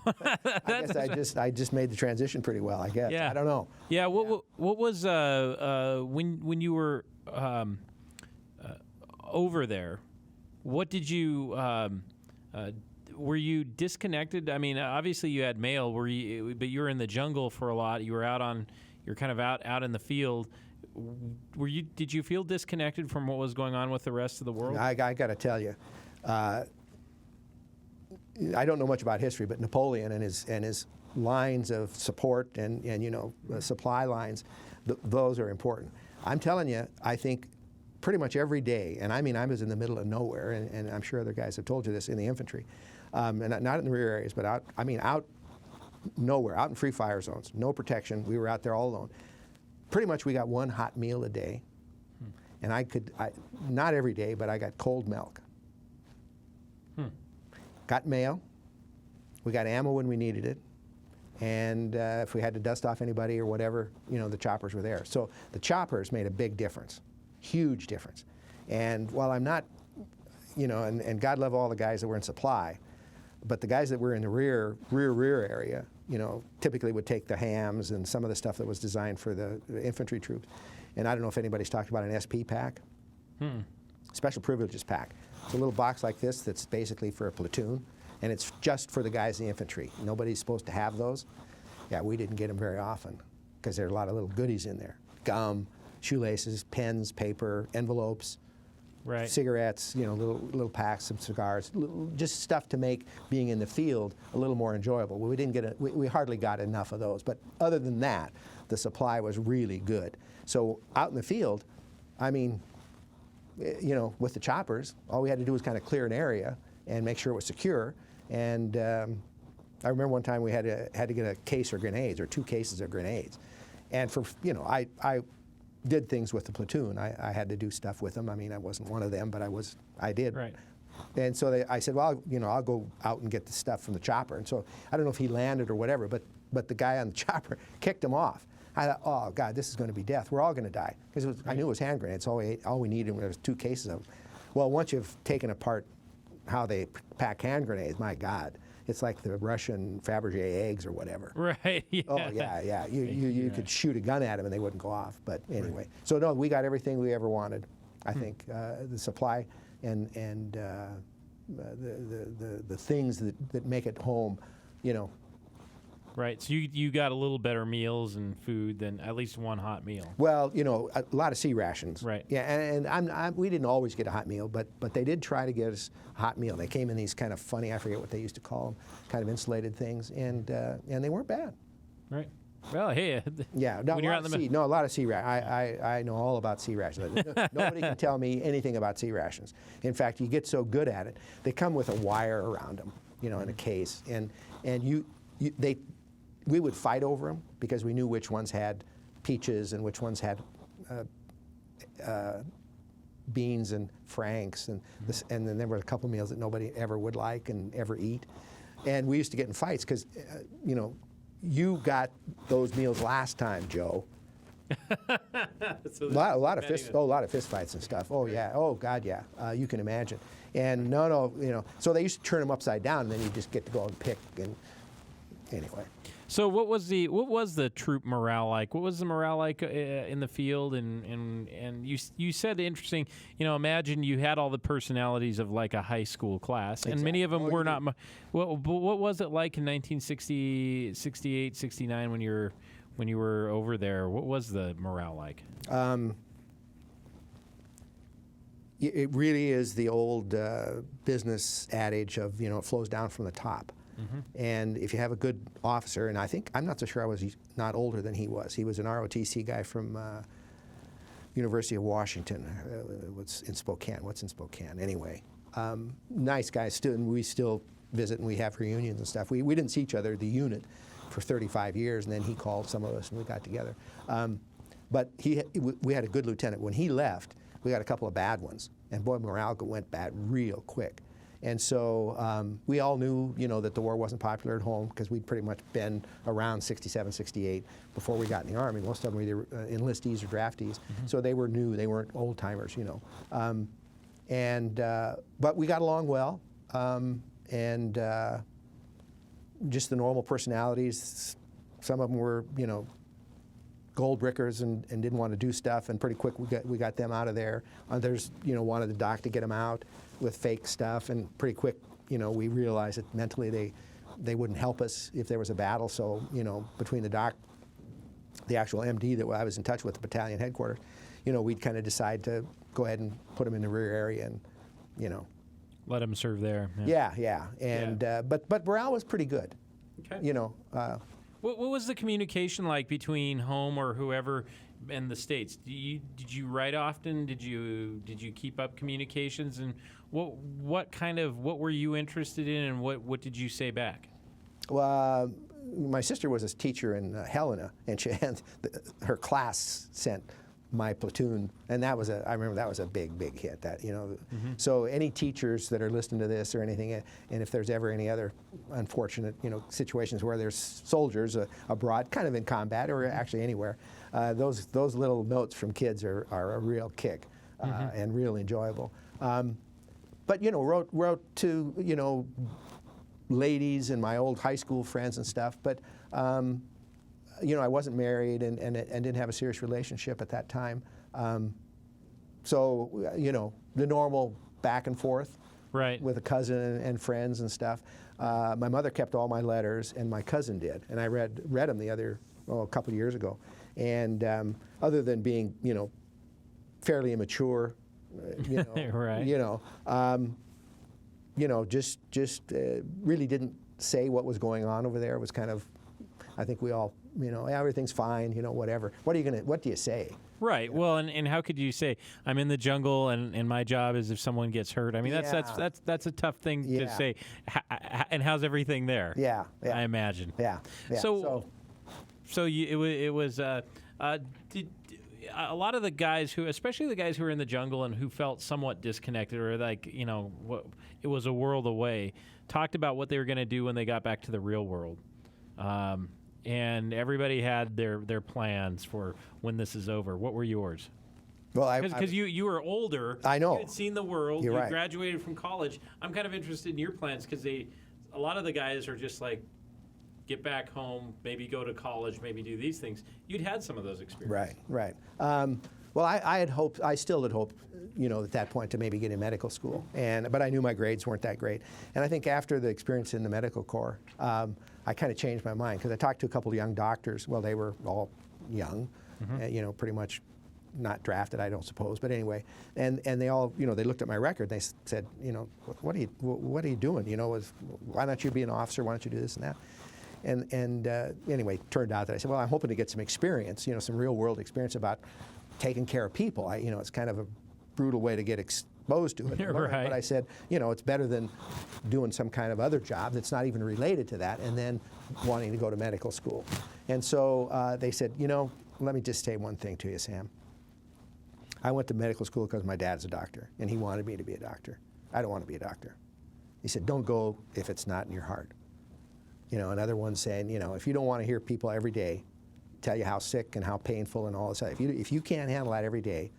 I guess I just made the transition pretty well, I guess. Yeah. I don't know. Yeah. What was when you were over there? What did you? were you disconnected? I mean, obviously you had mail. But you were in the jungle for a lot. You were you're kind of out in the field. Did you feel disconnected from what was going on with the rest of the world? I got to tell you, I don't know much about history, but Napoleon and his lines of support and supply lines, those are important. I'm telling you, I think pretty much every day, and I mean I was in the middle of nowhere, and I'm sure other guys have told you this, in the infantry, and not in the rear areas, but out nowhere, out in free fire zones, no protection. We were out there all alone. Pretty much we got one hot meal a day, and not every day, but I got cold milk. Got mail. We got ammo when we needed it. And if we had to dust off anybody or whatever, the choppers were there. So the choppers made a big difference, huge difference. And while I'm not, and God love all the guys that were in supply, but the guys that were in the rear area, typically would take the hams and some of the stuff that was designed for the infantry troops. And I don't know if anybody's talked about an SP pack, Special Privileges pack. It's a little box like this that's basically for a platoon, and it's just for the guys in the infantry. Nobody's supposed to have those. Yeah, we didn't get them very often because there are a lot of little goodies in there. Gum, shoelaces, pens, paper, envelopes, right. Cigarettes, little packs, some cigars, just stuff to make being in the field a little more enjoyable. Well, we hardly got enough of those. But other than that, the supply was really good. So out in the field, I mean, with the choppers, all we had to do was kind of clear an area and make sure it was secure. And I remember one time we had to get a case of grenades, or 2 cases of grenades. And I did things with the platoon. I had to do stuff with them. I mean, I wasn't one of them, but I did. Right. And so I said, well, I'll go out and get the stuff from the chopper. And so I don't know if he landed or whatever, but the guy on the chopper kicked him off. I thought, oh God, this is going to be death. We're all going to die, because I knew it was hand grenades. All we needed was 2 cases of them. Well, once you've taken apart how they pack hand grenades, my God, it's like the Russian Fabergé eggs or whatever. Right. Yeah. Oh yeah. You could shoot a gun at them and they wouldn't go off. But anyway, right. So no, we got everything we ever wanted. I think the supply and the things that make it home, Right, so you got a little better meals and food than at least one hot meal. Well, a lot of sea rations. Right. Yeah, and we didn't always get a hot meal, but they did try to get us a hot meal. They came in these kind of funny, I forget what they used to call them, kind of insulated things, and they weren't bad. Right. Well, hey. Yeah. No, a lot of sea rations. I know all about sea rations. Nobody can tell me anything about sea rations. In fact, you get so good at it, they come with a wire around them, in a case, and we would fight over them because we knew which ones had peaches and which ones had beans and franks, and then there were a couple meals that nobody ever would like and ever eat. And we used to get in fights because, you got those meals last time, Joe. So a lot of fist fights and stuff. Oh yeah. Oh God, yeah. You can imagine. And so they used to turn them upside down, and then you just get to go and pick. And anyway. So what was the troop morale like? What was the morale like in the field? And you said interesting. Imagine you had all the personalities of like a high school class, and many of them were not. What was it like in 1960, 68, 69 when you were over there? What was the morale like? It really is the old business adage of it flows down from the top. Mm-hmm. And if you have a good officer, and I'm not so sure I was not older than he was. He was an ROTC guy from University of Washington. What's in Spokane? Anyway, nice guy. We still visit and we have reunions and stuff. We didn't see each other, the unit, for 35 years, and then he called some of us and we got together. But we had a good lieutenant. When he left, we got a couple of bad ones, and boy, morale went bad real quick. And so we all knew, that the war wasn't popular at home because we'd pretty much been around 67, 68 before we got in the Army. Most of them were either enlistees or draftees, so they were new. They weren't old timers, But we got along well, and just the normal personalities. Some of them were, gold brickers and didn't want to do stuff, and pretty quick we got them out of there. Others, wanted the doc to get them out with fake stuff, and pretty quick we realized that mentally they wouldn't help us if there was a battle. So, between the actual MD that I was in touch with, the battalion headquarters, we'd kind of decide to go ahead and put them in the rear area and, let them serve there. Yeah. And but morale was pretty good. Okay. What was the communication like between home or whoever and the States? Did you write often? Did you keep up communications? And what were you interested in, and what did you say back? Well, my sister was a teacher in Helena, and her class sent my platoon, and I remember that was a big hit. That So any teachers that are listening to this or anything, and if there's ever any other unfortunate situations where there's soldiers abroad, kind of in combat or actually anywhere, those little notes from kids are a real kick and really enjoyable. But wrote to ladies and my old high school friends and stuff, but. I wasn't married and didn't have a serious relationship at that time. So, the normal back and forth with a cousin and friends and stuff. My mother kept all my letters, and my cousin did. And I read them a couple of years ago. And other than being, fairly immature, just really didn't say what was going on over there. It was kind of, I think we all, everything's fine, whatever. What do you say? Right. Well, and how could you say, I'm in the jungle and my job is if someone gets hurt? I mean, that's a tough thing to say. And how's everything there? Yeah. I imagine. Yeah. So it was did a lot of the guys especially the guys who were in the jungle and who felt somewhat disconnected or it was a world away, talked about what they were going to do when they got back to the real world. And everybody had their plans for when this is over. What were yours? Well, because you were older. I know. You had seen the world. You're you right. graduated from college. I'm kind of interested in your plans because a lot of the guys are just like, get back home, maybe go to college, maybe do these things. You'd had some of those experiences. Right. Well, I still had hoped, at that point to maybe get in medical school, but I knew my grades weren't that great. And I think after the experience in the medical corps, I kind of changed my mind because I talked to a couple of young doctors. Well, they were all young, pretty much not drafted, I don't suppose, but anyway. And they all, they looked at my record. And they said, what are you doing? Why don't you be an officer? Why don't you do this and that? And anyway, turned out that I said, well, I'm hoping to get some experience, some real world experience about taking care of people. It's kind of a brutal way to get exposed to it. Right. But I said, it's better than doing some kind of other job that's not even related to that and then wanting to go to medical school. And so they said, let me just say one thing to you, Sam. I went to medical school because my dad's a doctor and he wanted me to be a doctor. I don't want to be a doctor. He said, don't go if it's not in your heart. Another one saying, if you don't want to hear people every day tell you how sick and how painful and all this, if you can't handle that every day,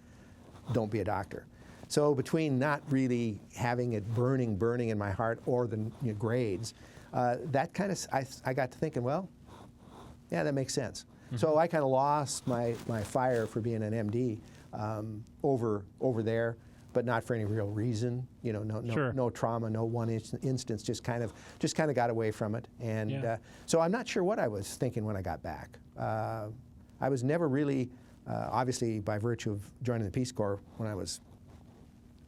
don't be a doctor. So between not really having it burning in my heart or the grades, that kind of, I got to thinking, well, yeah, that makes sense. Mm-hmm. So I kind of lost my fire for being an MD over there, but not for any real reason. No trauma, no one instance. Just kind of got away from it. And so I'm not sure what I was thinking when I got back. I was never really, obviously, by virtue of joining the Peace Corps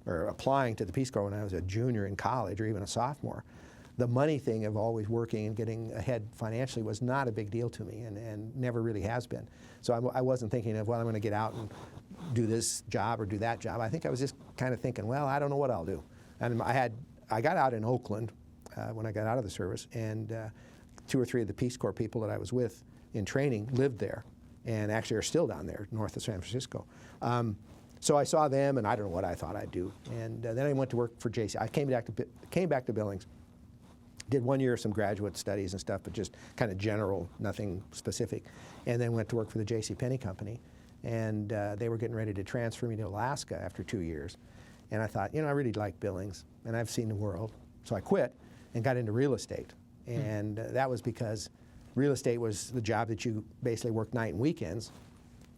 or applying to the Peace Corps when I was a junior in college or even a sophomore. The money thing of always working and getting ahead financially was not a big deal to me and never really has been. So I wasn't thinking of, well, I'm going to get out and do this job or do that job. I think I was just kind of thinking, well, I don't know what I'll do. And I got out in Oakland when I got out of the service, and 2 or 3 of the Peace Corps people that I was with in training lived there and actually are still down there north of San Francisco. So I saw them, and I don't know what I thought I'd do. And then I went to work for JC. I came back to Billings, did 1 year of some graduate studies and stuff, but just kind of general, nothing specific, and then went to work for the J.C. Penney Company. And they were getting ready to transfer me to Alaska after 2 years. And I thought, I really like Billings, and I've seen the world. So I quit and got into real estate. And that was because real estate was the job that you basically worked night and weekends,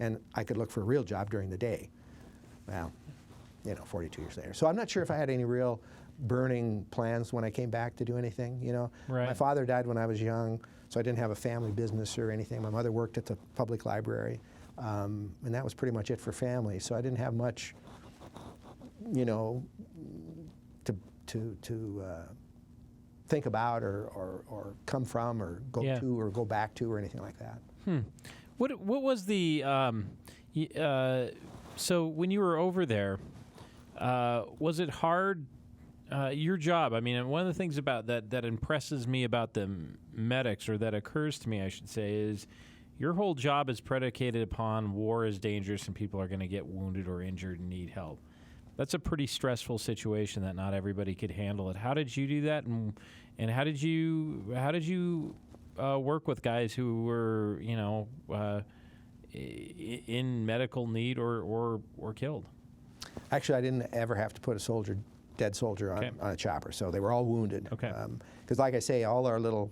and I could look for a real job during the day. Well, 42 years later. So I'm not sure if I had any real burning plans when I came back to do anything. You know, Right. my father died when I was young, so I didn't have a family business or anything. My mother worked at the public library, and that was pretty much it for family. So I didn't have much, you know, to think about or come from or go Yeah. to or go back to or anything like that. What was the so when you were over there, was it hard? Your job. I mean, one of the things about that impresses me about the medics, or that occurs to me, I should say, is your whole job is predicated upon war is dangerous and people are going to get wounded or injured and need help. That's a pretty stressful situation that not everybody could handle it. How did you do that, and how did you work with guys who were, you know, in medical need or killed? Actually, I didn't ever have to put a dead soldier on a chopper, so they were all wounded. Okay. Because like I say, all our little,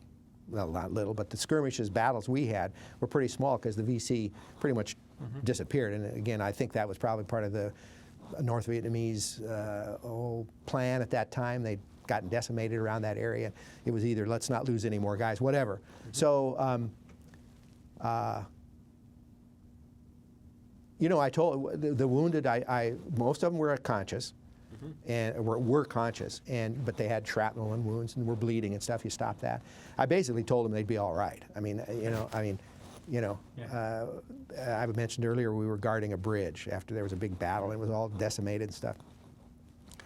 well, not little, but the skirmishes, battles we had were pretty small because the VC pretty much disappeared. And again, I think that was probably part of the North Vietnamese plan at that time. They'd gotten decimated around that area. It was either let's not lose any more guys, whatever. So, you know, I told the wounded, most of them were conscious, and were conscious, but they had shrapnel and wounds and were bleeding and stuff. You stop that. I basically told them they'd be all right. I mentioned earlier we were guarding a bridge after there was a big battle and it was all decimated and stuff.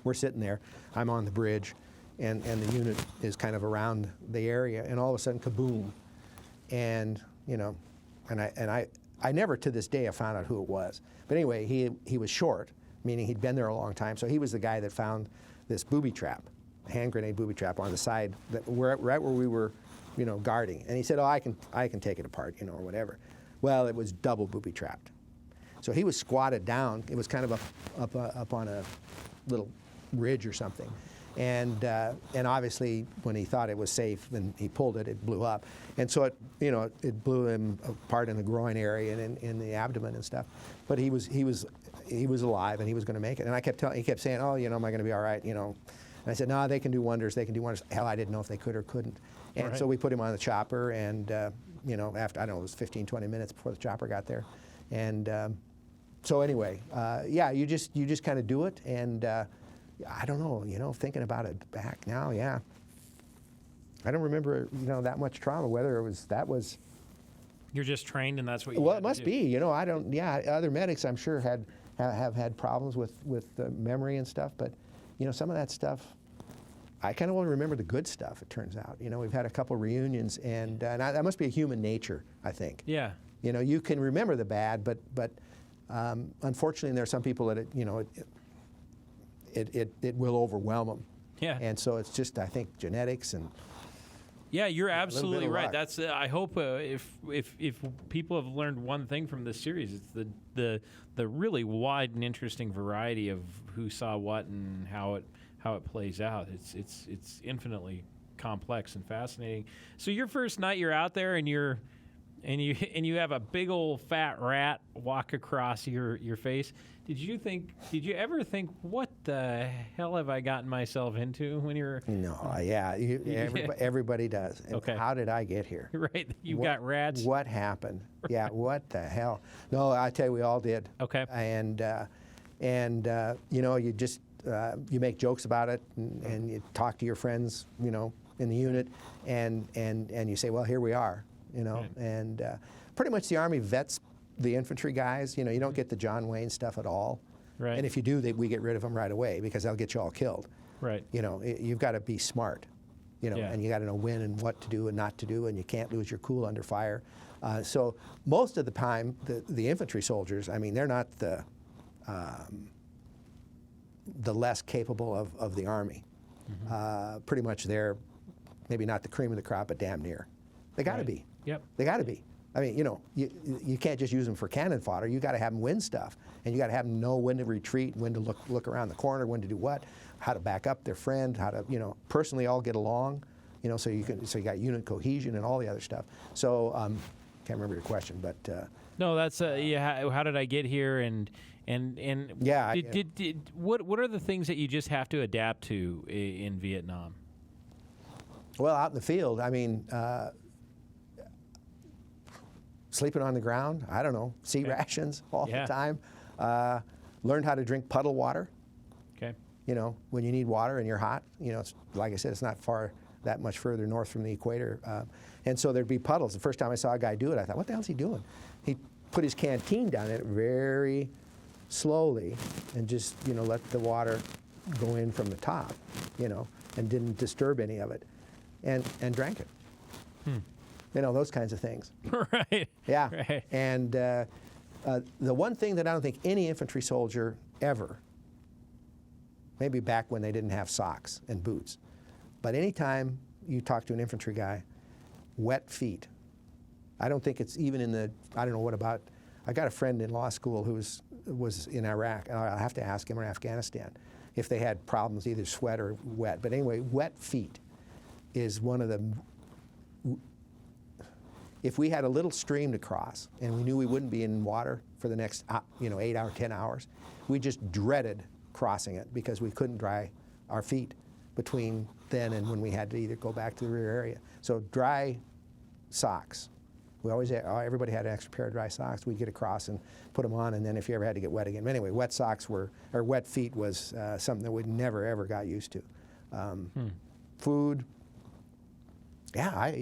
We're sitting there. I'm on the bridge, and the unit is kind of around the area, and all of a sudden, kaboom! And you know, and I never to this day have found out who it was. But anyway, he was short, meaning he'd been there a long time. So he was the guy that found this booby trap, hand grenade booby trap on the side, right where we were, you know, guarding. And he said, "Oh, I can take it apart, you know, or whatever." Well, it was double booby trapped. So he was squatted down. It was kind of up on a little ridge or something. And obviously, when he thought it was safe and he pulled it, it blew up. And so it blew him apart in the groin area and in the abdomen and stuff. But he was alive and he was going to make it. And he kept saying, "Oh, you know, am I going to be all right?" You know. And I said, "No, they can do wonders. They can do wonders." Hell, I didn't know if they could or couldn't. And so we put him on the chopper, and you know, after, I don't know, it was 15, 20 minutes before the chopper got there. And so anyway, yeah, you just kind of do it. And I don't know, you know, thinking about it back now, yeah. I don't remember, you know, that much trauma, whether that was. You're just trained, and that's what you Well, had it to must do. be, you know, I don't, yeah, other medics I'm sure have had problems with memory and stuff, but, you know, some of that stuff, I kind of want to remember the good stuff, it turns out. You know, we've had a couple reunions, and that must be a human nature, I think. Yeah. You know, you can remember the bad, but unfortunately, there are some people that, it will overwhelm them. Yeah. And so it's just, I think, genetics and. Yeah, you're bit absolutely of right. luck. That's I hope if people have learned one thing from this series, it's the really wide and interesting variety of who saw what and how it plays out. It's infinitely complex and fascinating. So your first night, you're out there and you have a big old fat rat walk across your face. Did you ever think, what the hell have I gotten myself into when you were? No, yeah, everybody does. Okay. How did I get here? Right, you got rats. What happened? Yeah, what the hell? No, I tell you, we all did. Okay. And you know, you just you make jokes about it, and you talk to your friends, you know, in the unit, and you say, well, here we are, you know, Right. and pretty much the Army vets the infantry guys. You know, you don't get the John Wayne stuff at all. Right. And if you do, we get rid of them right away because they'll get you all killed. Right. You know, you've got to be smart, you know, Yeah. and you got to know when and what to do and not to do, and you can't lose your cool under fire. So most of the time, the infantry soldiers, I mean, they're not the less capable of the Army. Pretty much they're maybe not the cream of the crop, but damn near. They got to Right. be. Yep. They got to be. I mean, you know, you can't just use them for cannon fodder. You got to have them win stuff, and you got to have them know when to retreat, when to look around the corner, when to do what, how to back up their friend, how to, you know, personally all get along, you know, so you got unit cohesion and all the other stuff. So can't remember your question, but No, that's yeah. How did I get here? And And Yeah, what are the things that you just have to adapt to in Vietnam? Well, out in the field, I mean, sleeping on the ground, I don't know, sea rations all the time. Learned how to drink puddle water. Okay. You know, when you need water and you're hot, you know, it's, like I said, it's not that much further north from the equator. And so there'd be puddles. The first time I saw a guy do it, I thought, what the hell's he doing? He put his canteen down it very slowly and just, you know, let the water go in from the top, you know, and didn't disturb any of it, and drank it. You know, those kinds of things. Right. Yeah. Right. And the one thing that I don't think any infantry soldier ever, maybe back when they didn't have socks and boots, but anytime you talk to an infantry guy, wet feet. I don't think it's even in the, I don't know what about, I got a friend in law school who was in Iraq, and I'll have to ask him, or Afghanistan, if they had problems, either sweat or wet. But anyway, wet feet is one of the, if we had a little stream to cross and we knew we wouldn't be in water for the next 8 hours, 10 hours, we just dreaded crossing it because we couldn't dry our feet between then and when we had to either go back to the rear area. So dry socks. We always had, everybody had an extra pair of dry socks. We'd get across and put them on, and then if you ever had to get wet again. But anyway, wet socks were, or wet feet was something that we never ever got used to. Food. Yeah,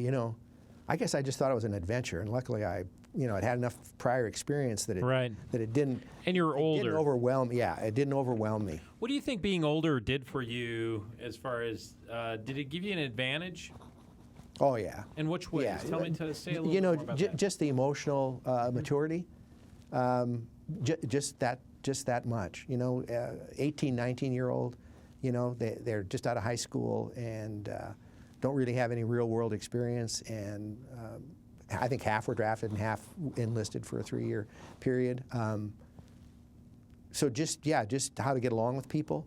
I guess I just thought it was an adventure, and luckily I'd had enough prior experience that it didn't. And you're older. It didn't overwhelm. Yeah, it didn't overwhelm me. What do you think being older did for you? As far as did it give you an advantage? Oh yeah. In which ways? Yeah. Tell me to say a little bit more about that. Just the emotional maturity. Just that much. 18, 19-year-old. They're just out of high school and don't really have any real world experience, and I think half were drafted and half enlisted for a 3-year period. So just how to get along with people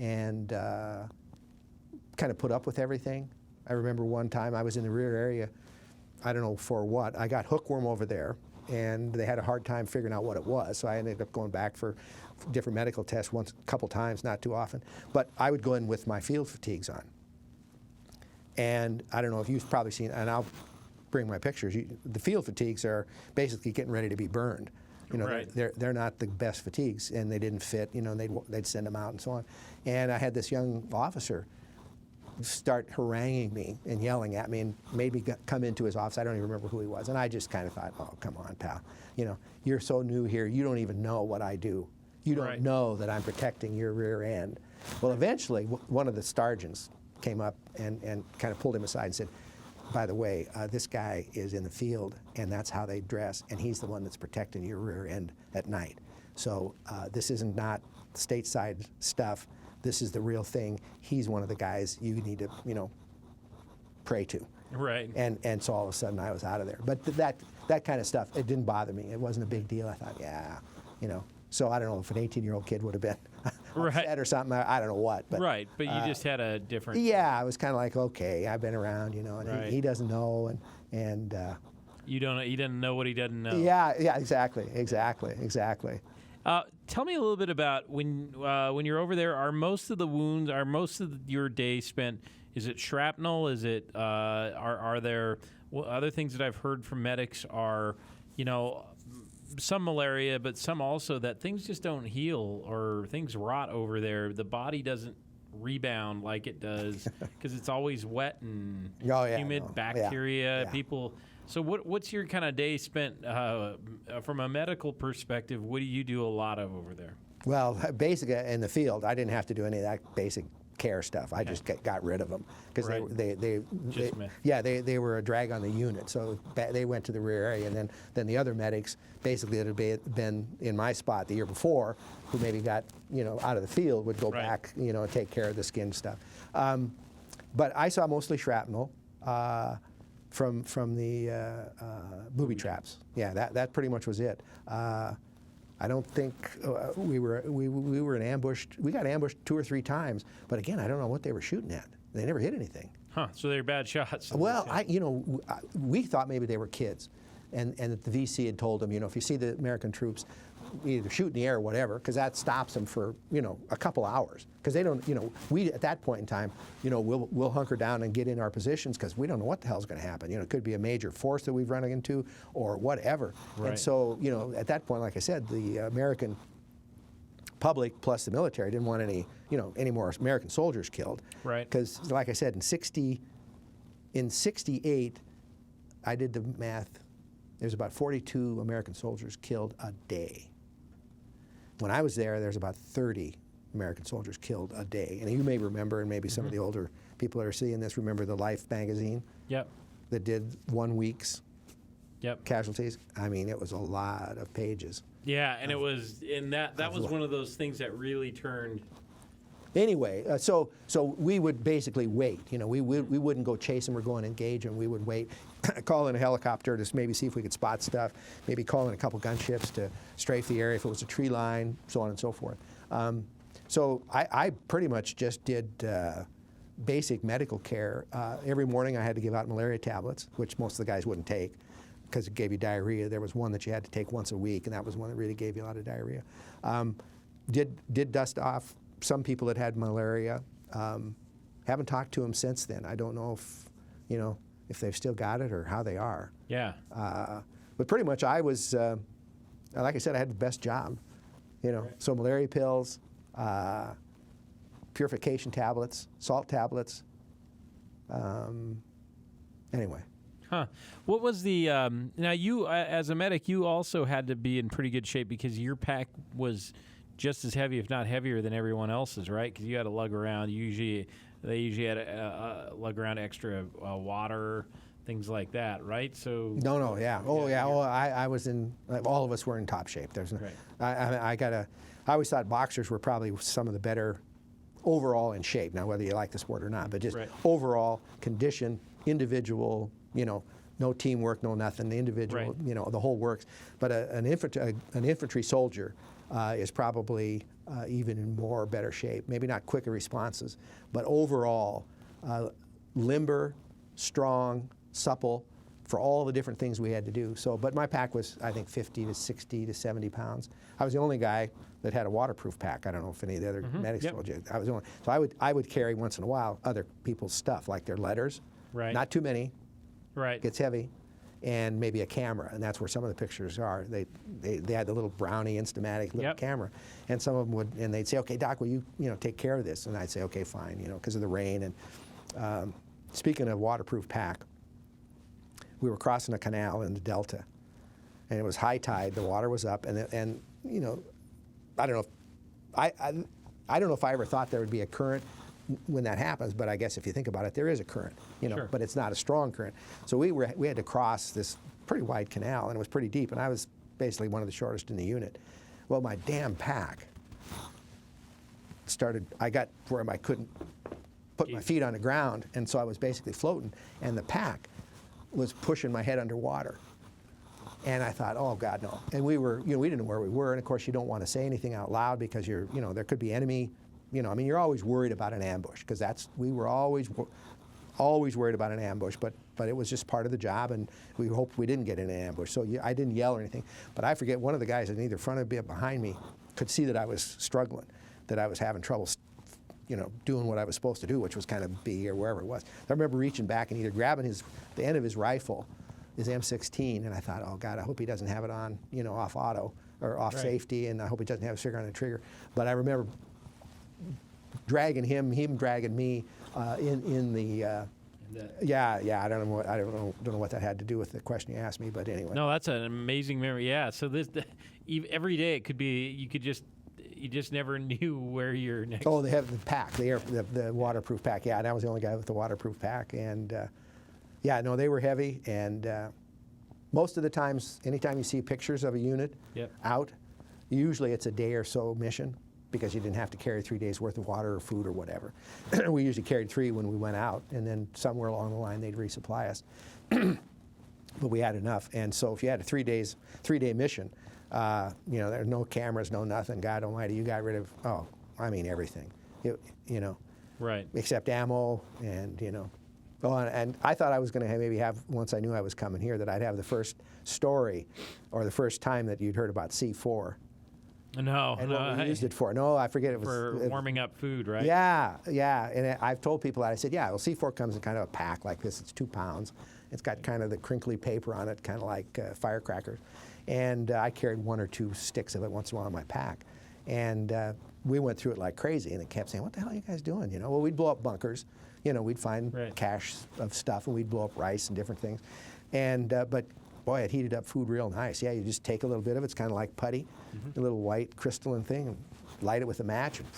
and kind of put up with everything. I remember one time I was in the rear area, I don't know for what, I got hookworm over there, and they had a hard time figuring out what it was, so I ended up going back for different medical tests a couple times, not too often. But I would go in with my field fatigues on. And I don't know if you've probably seen, and I'll bring my pictures, the field fatigues are basically getting ready to be burned. Right. They're not the best fatigues, and they didn't fit, they'd send them out and so on. And I had this young officer start haranguing me and yelling at me and made me come into his office. I don't even remember who he was. And I just kind of thought, oh, come on, pal. You're so new here, you don't even know what I do. You don't know that I'm protecting your rear end. Well, eventually, one of the sergeants came up and kind of pulled him aside and said, by the way, this guy is in the field, and that's how they dress, and he's the one that's protecting your rear end at night. So this isn't not stateside stuff. This is the real thing. He's one of the guys you need to, pray to. Right. And so all of a sudden I was out of there. But that kind of stuff, it didn't bother me. It wasn't a big deal. I thought, yeah, So I don't know if an 18-year-old kid would have been upset or something. I don't know what. But, right, but you just had a different... Yeah, I was kind of like, okay, I've been around, and he doesn't know, and you don't. He doesn't know what he doesn't know. Yeah, exactly. Tell me a little bit about when you're over there. Are most of your day spent? Is it shrapnel? Is it? Are there other things that I've heard from medics? Are some malaria, but some also that things just don't heal or things rot over there. The body doesn't rebound like it does because it's always wet and humid, bacteria, people. So what's your kind of day spent from a medical perspective? What do you do a lot of over there? Well, basically in the field, I didn't have to do any of that basic care stuff. I just got rid of them because they were a drag on the unit. So they went to the rear area, and then the other medics basically that had been in my spot the year before, who maybe got out of the field, would go back and take care of the skin stuff. But I saw mostly shrapnel. From the booby traps. Yeah, that pretty much was it. I don't think we were ambushed. We got ambushed 2 or 3 times, but again, I don't know what they were shooting at. They never hit anything. Huh? So they were bad shots. Well, we thought maybe they were kids, and that the VC had told them, if you see the American troops, either shoot in the air or whatever, because that stops them for, a couple hours. Because they don't, we at that point in time, we'll hunker down and get in our positions because we don't know what the hell's going to happen. It could be a major force that we've run into or whatever. Right. And so, at that point, like I said, the American public plus the military didn't want any more American soldiers killed. Right. Because, like I said, in 68, I did the math. There's about 42 American soldiers killed a day. When I was there's about 30 American soldiers killed a day. And you may remember, and maybe some of the older people that are seeing this remember the Life magazine. Yep. That did 1 week's Yep. casualties. I mean, it was a lot of pages. Yeah, and it was, and that was one of those things that really turned. Anyway, so we would basically wait. We wouldn't go chase them or go and engage them. We would wait, call in a helicopter to maybe see if we could spot stuff, maybe call in a couple gunships to strafe the area if it was a tree line, so on and so forth. So I pretty much just did basic medical care. Every morning I had to give out malaria tablets, which most of the guys wouldn't take because it gave you diarrhea. There was one that you had to take once a week, and that was one that really gave you a lot of diarrhea. Did dust off some people that had malaria. Haven't talked to them since then. I don't know if they've still got it or how they are. Yeah. But pretty much I was, like I said, I had the best job. Right. So malaria pills, purification tablets, salt tablets. Anyway. Huh. What was the, now you, as a medic, you also had to be in pretty good shape because your pack was just as heavy, if not heavier, than everyone else's, right? Because you had to lug around. They usually had to lug around extra water, things like that, right? So No, yeah. Oh, yeah. Oh, I was in. All of us were in top shape. There's no. Right. I always thought boxers were probably some of the better overall in shape. Now, whether you like the sport or not, but just overall condition, individual. No teamwork, no nothing. The individual, the whole works. But an infantry soldier is probably even in more better shape. Maybe not quicker responses, but overall limber, strong, supple for all the different things we had to do. So, but my pack was, I think, 50 to 60 to 70 pounds. I was the only guy that had a waterproof pack. I don't know if any of the other medics told you. I was the only. So I would carry once in a while other people's stuff, like their letters. Right. Not too many. Right. Gets heavy. And maybe a camera, and that's where some of the pictures are. They had the little Brownie Instamatic little camera, and some of them would, and they'd say, "Okay, Doc, will you take care of this?" And I'd say, "Okay, fine," because of the rain. And speaking of waterproof pack, we were crossing a canal in the Delta, and it was high tide. The water was up, and I don't know. I don't know if I ever thought there would be a current when that happens, but I guess if you think about it, there is a current, Sure. But it's not a strong current. So we had to cross this pretty wide canal, and it was pretty deep, and I was basically one of the shortest in the unit. Well, my damn pack I got where I couldn't put my feet on the ground, and so I was basically floating, and the pack was pushing my head underwater. And I thought, oh God, no. And we didn't know where we were, and of course you don't want to say anything out loud because there could be enemy. You're always worried about an ambush because we were always worried about an ambush, but it was just part of the job, and we hoped we didn't get in an ambush. So I didn't yell or anything, but I forget one of the guys in either front of me or behind me could see that I was struggling, that I was having trouble, doing what I was supposed to do, which was kind of be or wherever it was. I remember reaching back and either grabbing the end of his rifle, his M16, and I thought, oh God, I hope he doesn't have it on, off auto or off safety, and I hope he doesn't have a finger on the trigger. But I remember dragging him dragging me in the I don't know what that had to do with the question you asked me, but anyway. No, that's an amazing memory. Yeah, so every day it could be you just never knew where you're next. Oh, they have the pack, the waterproof pack. Yeah, and I was the only guy with the waterproof pack, and they were heavy, and most of the times, anytime you see pictures of a unit out, usually it's a day or so mission, because you didn't have to carry 3 days worth of water or food or whatever. We usually carried 3 when we went out, and then somewhere along the line they'd resupply us. But we had enough, and so if you had a 3-day mission, there are no cameras, no nothing. God Almighty, you got rid of everything, right, except ammo, and and I thought I was going to maybe have, once I knew I was coming here, that I'd have the first story or the first time that you'd heard about C4. No, And what we used it for. No, I forget. It was for warming up food, right? Yeah, yeah. And I've told people that. I said, yeah, well, C4 comes in kind of a pack like this. It's 2 pounds. It's got kind of the crinkly paper on it, kind of like firecrackers. And I carried 1 or 2 sticks of it once in a while in my pack. And we went through it like crazy. And it kept saying, what the hell are you guys doing? You know, well, we'd blow up bunkers. You know, we'd find cache of stuff, and we'd blow up rice and different things. And but boy, it heated up food real nice. Yeah, you just take a little bit of it. It's kind of like putty, a little white crystalline thing, and light it with a match. And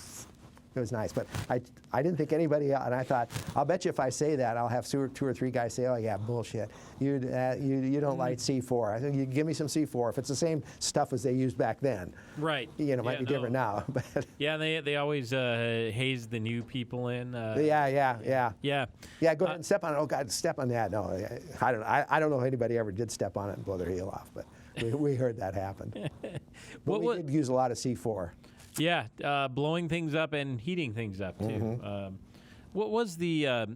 it was nice. But I didn't think anybody, and I thought, I'll bet you if I say that, I'll have 2 or 3 guys say, oh, yeah, bullshit. You don't light C4. I think you give me some C4. If it's the same stuff as they used back then. Right. You know, it might be different now. But yeah, they always haze the new people in. Yeah. Yeah. Yeah, go ahead and step on it. Oh, God, step on that. No, I don't know if anybody ever did step on it and blow their heel off, but we heard that happen. But we did use a lot of C4. Yeah, blowing things up and heating things up, too. What was the,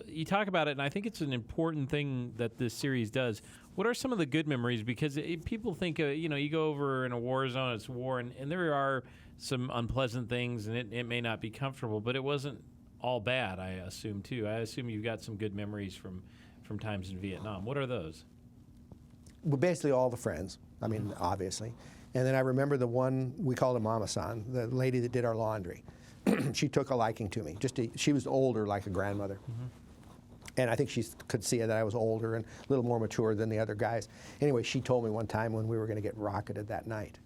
you talk about it, and I think it's an important thing that this series does. What are some of the good memories? Because people think, you know, you go over in a war zone, it's war, and there are some unpleasant things, and it may not be comfortable, but it wasn't all bad, I assume, too. I assume you've got some good memories from times in Vietnam. What are those? Well, basically all the friends, I mean, obviously. And then I remember the one, we called her Mama San, the lady that did our laundry. She took a liking to me. She was older, like a grandmother. And I think she could see that I was older and a little more mature than the other guys. Anyway, she told me one time when we were going to get rocketed that night,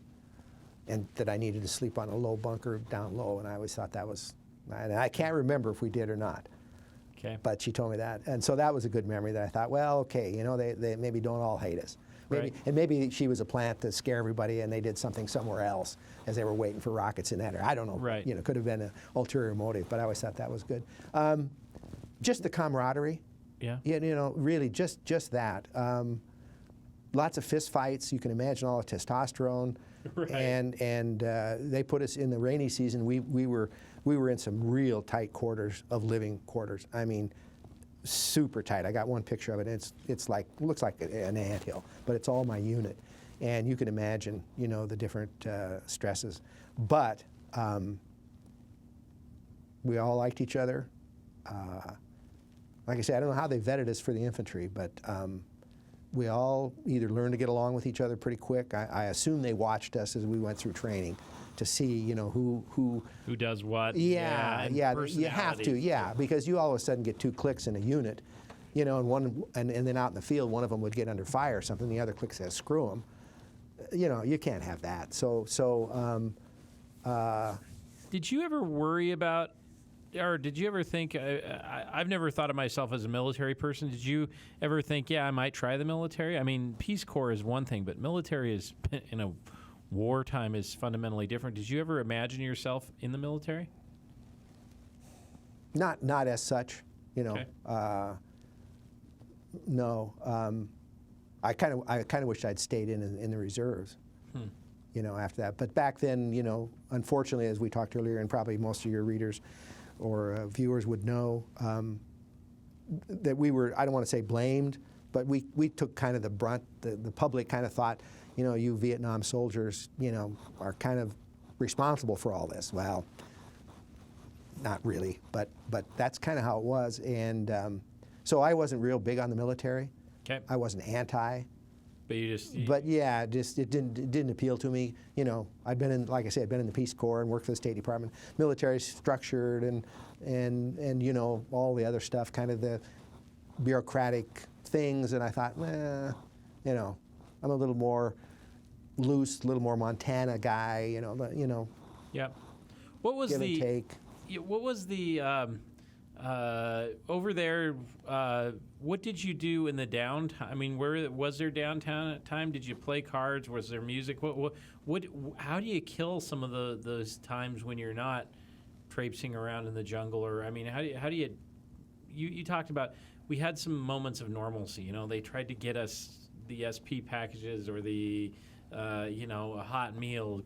and that I needed to sleep on a low bunker down low, and I always thought that was, and I can't remember if we did or not. Okay. But she told me that. And so that was a good memory that I thought, well, okay, you know, they maybe don't all hate us. Maybe, Right. And maybe she was a plant to scare everybody, and they did something somewhere else as they were waiting for rockets in that area. I don't know. Right. You know, could have been an ulterior motive, but I always thought that was good. Just the camaraderie. Yeah. You know, really just that. Lots of fist fights. You can imagine all the testosterone. Right. And they put us in the rainy season. We were in some real tight quarters of living quarters. I mean, super tight. I got one picture of it. It's like, looks like an anthill, but it's all my unit, and you can imagine, you know, the different stresses. But we all liked each other. Like I said, I don't know how they vetted us for the infantry, but we all either learned to get along with each other pretty quick. I assume they watched us as we went through training to see, you know, who does what. Yeah, and you have to, personality. because you all of a sudden get 2 clicks in a unit, you know, and then out in the field, one of them would get under fire or something, the other click says, screw them. You know, you can't have that. Did you ever worry about, or did you ever think, I've never thought of myself as a military person. Did you ever think, yeah, I might try the military? I mean, Peace Corps is one thing, but military is, in a wartime, is fundamentally different. Did you ever imagine yourself in the military? Not as such, you know. Okay. No. I kind of wish I'd stayed in the reserves. You know, after that. But back then, you know, unfortunately, as we talked earlier, and probably most of your readers or viewers would know, that we were, I don't want to say blamed, but we took kind of the brunt. The public kind of thought, you know, you Vietnam soldiers, you know, are kind of responsible for all this. Well, not really, but that's kind of how it was. And so I wasn't real big on the military. Okay. I wasn't anti. But you just... But yeah, just it didn't appeal to me. You know, I'd been in, like I said, I'd been in the Peace Corps and worked for the State Department. Military structured and you know, all the other stuff, kind of the bureaucratic things. And I thought, you know, I'm a little more loose, a little more Montana guy. You know. Yeah. What was give the... and take. What was the... over there, what did you do in the downtime? I mean, was there downtime at time? Did you play cards? Was there music? How do you kill some of those times when you're not traipsing around in the jungle? Or, I mean, how do you talked about, we had some moments of normalcy. You know, they tried to get us the SP packages or the, you know, a hot meal,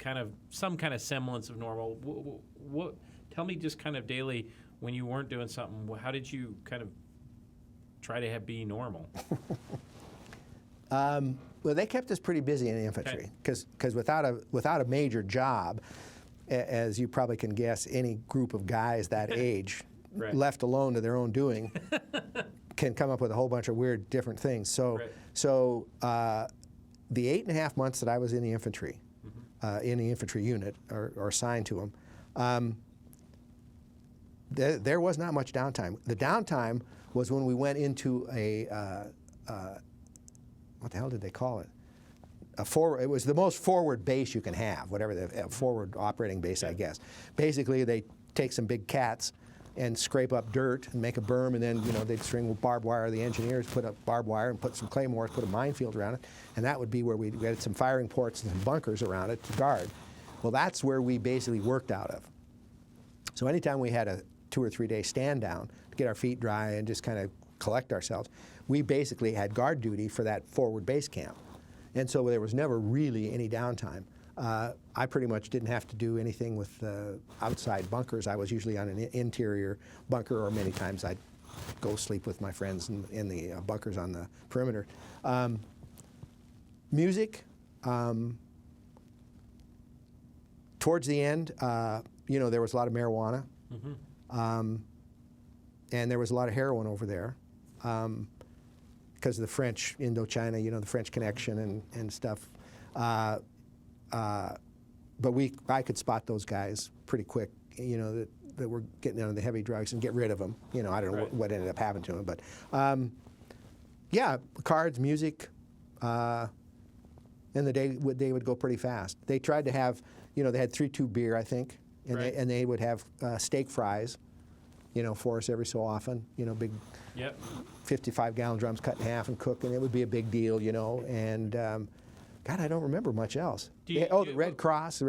some kind of semblance of normal. Tell me just kind of daily, when you weren't doing something, how did you kind of try to be normal? Well, they kept us pretty busy in the infantry because without a major job, as you probably can guess, any group of guys that age, Right. left alone to their own doing, can come up with a whole bunch of weird different things. So, the 8.5 months that I was in the infantry, in the infantry unit or assigned to them, there was not much downtime. The downtime was when we went into what the hell did they call it? It was the most forward base you can have, whatever the forward operating base, I guess. Basically, they take some big cats and scrape up dirt and make a berm, and then they'd string barbed wire. The engineers put up barbed wire and put some claymores, put a minefield around it, and that would be where we had some firing ports and some bunkers around it to guard. Well, that's where we basically worked out of. So anytime we had a 2 or 3 day stand down to get our feet dry and just kind of collect ourselves, we basically had guard duty for that forward base camp. And so there was never really any downtime. I pretty much didn't have to do anything with outside bunkers. I was usually on an interior bunker, or many times I'd go sleep with my friends in the bunkers on the perimeter. Music, towards the end, there was a lot of marijuana, and there was a lot of heroin over there. Because of the French, Indochina, the French connection and stuff. But I could spot those guys pretty quick, that were getting into the heavy drugs and get rid of them. I don't know what ended up happening to them, but yeah, cards, music, and the day would go pretty fast. They tried to have, they had 3-2 beer, I think, and they would have steak fries, for us every so often, big 55-gallon drums cut in half and cooked, and it would be a big deal, and God, I don't remember much else. The Red Cross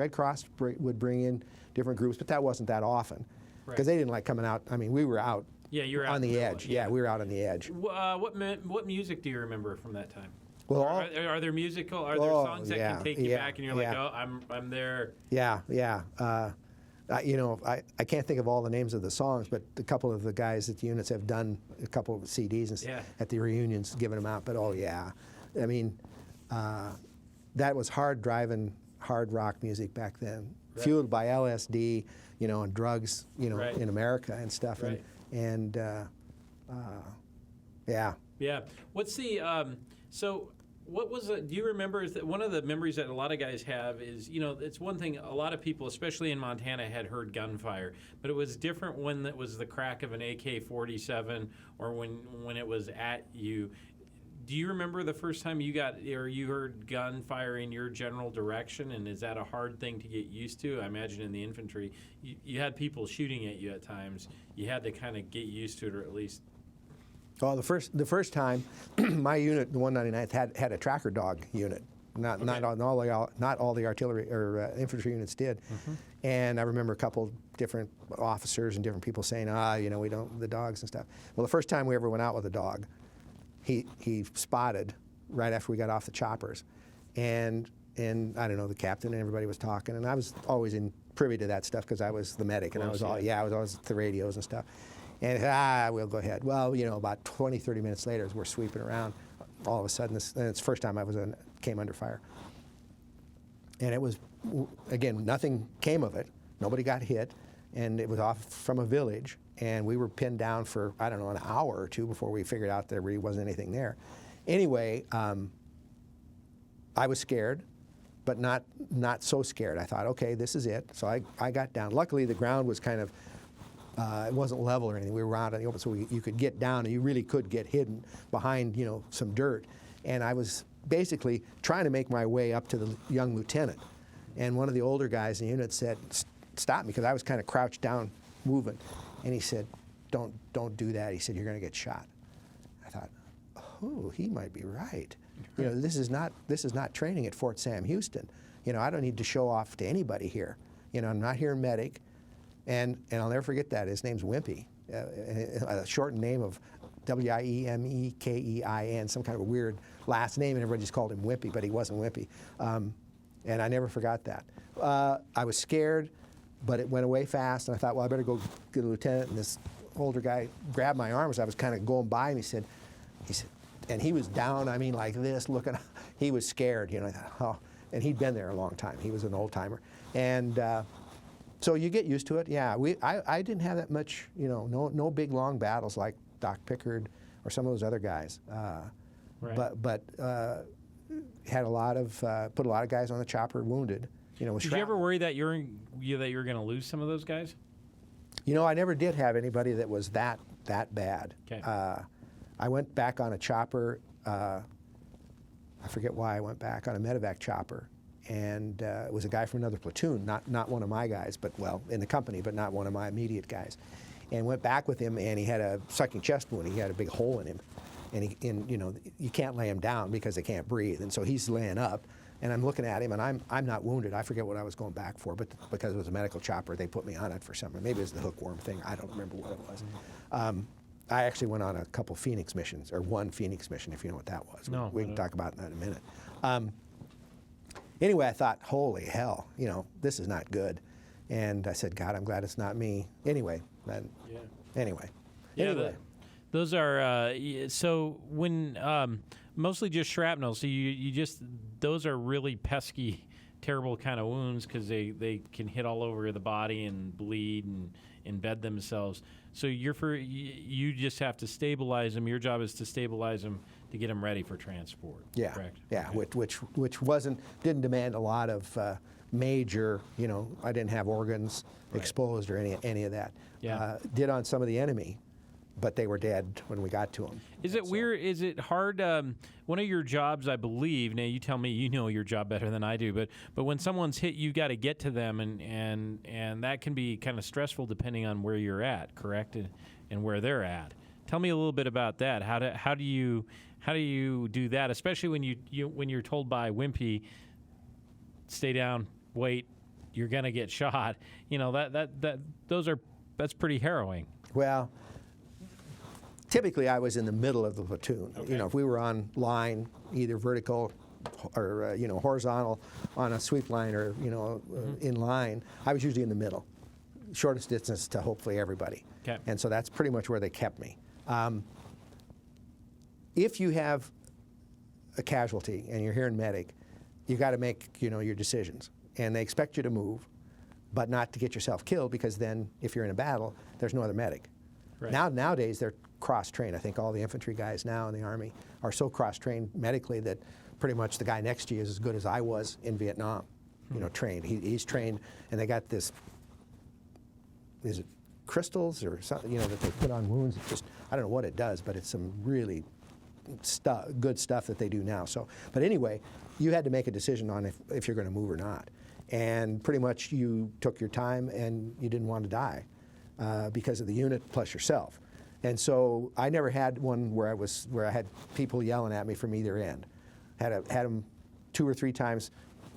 would bring in different groups, but that wasn't that often, because they didn't like coming out. I mean, we were out you were out on the edge. Yeah, we were out on the edge. What music do you remember from that time? Well, are there songs that can take you back and you're like, oh, I'm there? Yeah. I can't think of all the names of the songs, but a couple of the guys at the units have done a couple of CDs at the reunions, giving them out. But I mean, that was hard rock music back then, fueled by LSD, and drugs, in America and stuff, and yeah. Yeah. What's the so? What was it? Do you remember? One of the memories that a lot of guys have is, it's one thing. A lot of people, especially in Montana, had heard gunfire, but it was different when it was the crack of an AK-47 or when it was at you. Do you remember the first time you heard gunfire in your general direction? And is that a hard thing to get used to? I imagine in the infantry, you had people shooting at you at times. You had to kind of get used to it, or at least. Well, the first time, my unit, the 199th, had a tracker dog unit. Not all the artillery or infantry units did. And I remember a couple different officers and different people saying, we don't, the dogs and stuff. Well, the first time we ever went out with a dog, he spotted right after we got off the choppers, and I don't know, the captain and everybody was talking, and I was always privy to that stuff because I was the medic, and I was always at the radios and stuff. And we'll go ahead. Well, about 20, 30 minutes later, as we're sweeping around, all of a sudden, it's the first time I came under fire. And it was, again, nothing came of it. Nobody got hit, and it was off from a village, and we were pinned down for, I don't know, an hour or two before we figured out there really wasn't anything there. Anyway, I was scared, but not so scared. I thought, okay, this is it. So I got down. Luckily, the ground was kind of, it wasn't level or anything. We were out in the open, so you could get down, and you really could get hidden behind, some dirt. And I was basically trying to make my way up to the young lieutenant. And one of the older guys in the unit said, "Stop me," because I was kind of crouched down, moving. And he said, "Don't do that." He said, "You're going to get shot." I thought, oh, he might be right. This is not training at Fort Sam Houston. I don't need to show off to anybody here. I'm not here medic. And I'll never forget that. His name's Wimpy, a shortened name of Wimekein, some kind of a weird last name, and everybody just called him Wimpy, but he wasn't Wimpy. And I never forgot that. I was scared, but it went away fast, and I thought, well, I better go get a lieutenant. And this older guy grabbed my arm as I was kind of going by him. He said, and he was down, I mean, like this, looking, he was scared, you know. I thought, oh, and he'd been there a long time. He was an old timer. And so you get used to it. Yeah, I didn't have that much, you know, no big long battles like Doc Pickard or some of those other guys. Right. But had a lot of, put a lot of guys on the chopper wounded. You know, Did you ever worry that you're going to lose some of those guys? You know, I never did have anybody that was that bad. Okay. I went back on a chopper. I forget why I went back on a medevac chopper, and it was a guy from another platoon, not one of my guys, but well, in the company, but not one of my immediate guys. And went back with him, and he had a sucking chest wound. He had a big hole in him, and you know, you can't lay him down because they can't breathe, and so he's laying up. And I'm looking at him, and I'm not wounded. I forget what I was going back for, but because it was a medical chopper, they put me on it for something. Maybe it was the hookworm thing. I don't remember what it was. I actually went on a couple Phoenix missions, or one Phoenix mission, if you know what that was. No, we can talk about that in a minute. Anyway, I thought, holy hell, you know, this is not good. And I said, God, I'm glad it's not me. Anyway, anyway. Those are so when mostly just shrapnel. So you just, those are really pesky, terrible kind of wounds because they can hit all over the body and bleed and embed themselves. So you just have to stabilize them. Your job is to stabilize them to get them ready for transport. Yeah, correct? yeah, Okay. which didn't demand a lot of major, you know, I didn't have organs exposed or any of that. Yeah. Did on some of the enemy, but they were dead when we got to them. Is it weird? Is it hard? One of your jobs, I believe. Now you tell me, you know your job better than I do. But when someone's hit, you got to get to them, and that can be kind of stressful depending on where you're at, correct, and where they're at. Tell me a little bit about that. How do you do that, especially when you're told by Wimpy, stay down, wait, you're gonna get shot. You know that's pretty harrowing. Well, typically I was in the middle of the platoon. Okay. You know, if we were on line, either vertical or you know, horizontal on a sweep line, or you know, in line, I was usually in the middle, shortest distance to hopefully everybody. Okay. And so that's pretty much where they kept me. If you have a casualty and you're here in medic, you got to make, you know, your decisions, and they expect you to move, but not to get yourself killed, because then if you're in a battle, there's no other medic. Right. Nowadays they're cross-trained. I think all the infantry guys now in the Army are so cross-trained medically that pretty much the guy next to you is as good as I was in Vietnam. You know, trained. He's trained, and they got this. Is it crystals or something? You know, that they put on wounds. It's just, I don't know what it does, but it's some really good stuff that they do now. So, but anyway, you had to make a decision on if you're going to move or not, and pretty much you took your time, and you didn't want to die because of the unit plus yourself. And so I never had one where I had people yelling at me from either end. Had them 2 or 3 times.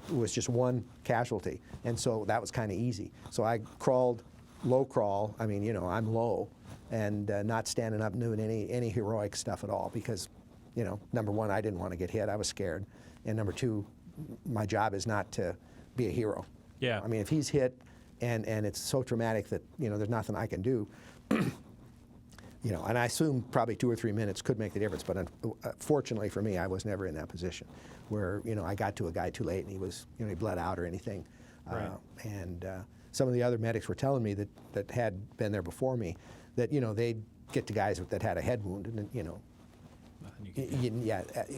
It was just one casualty, and so that was kind of easy. So I crawled, low crawl. I mean, you know, I'm low, and not standing up doing any heroic stuff at all, because, you know, number one, I didn't want to get hit. I was scared, and number two, my job is not to be a hero. Yeah. I mean, if he's hit, and it's so traumatic that, you know, there's nothing I can do. You know, and I assume probably 2 or 3 minutes could make the difference, but fortunately for me, I was never in that position where, you know, I got to a guy too late and he was, you know, he bled out or anything. Right. And some of the other medics were telling me that had been there before me that, you know, they'd get to guys that had a head wound, and, you know,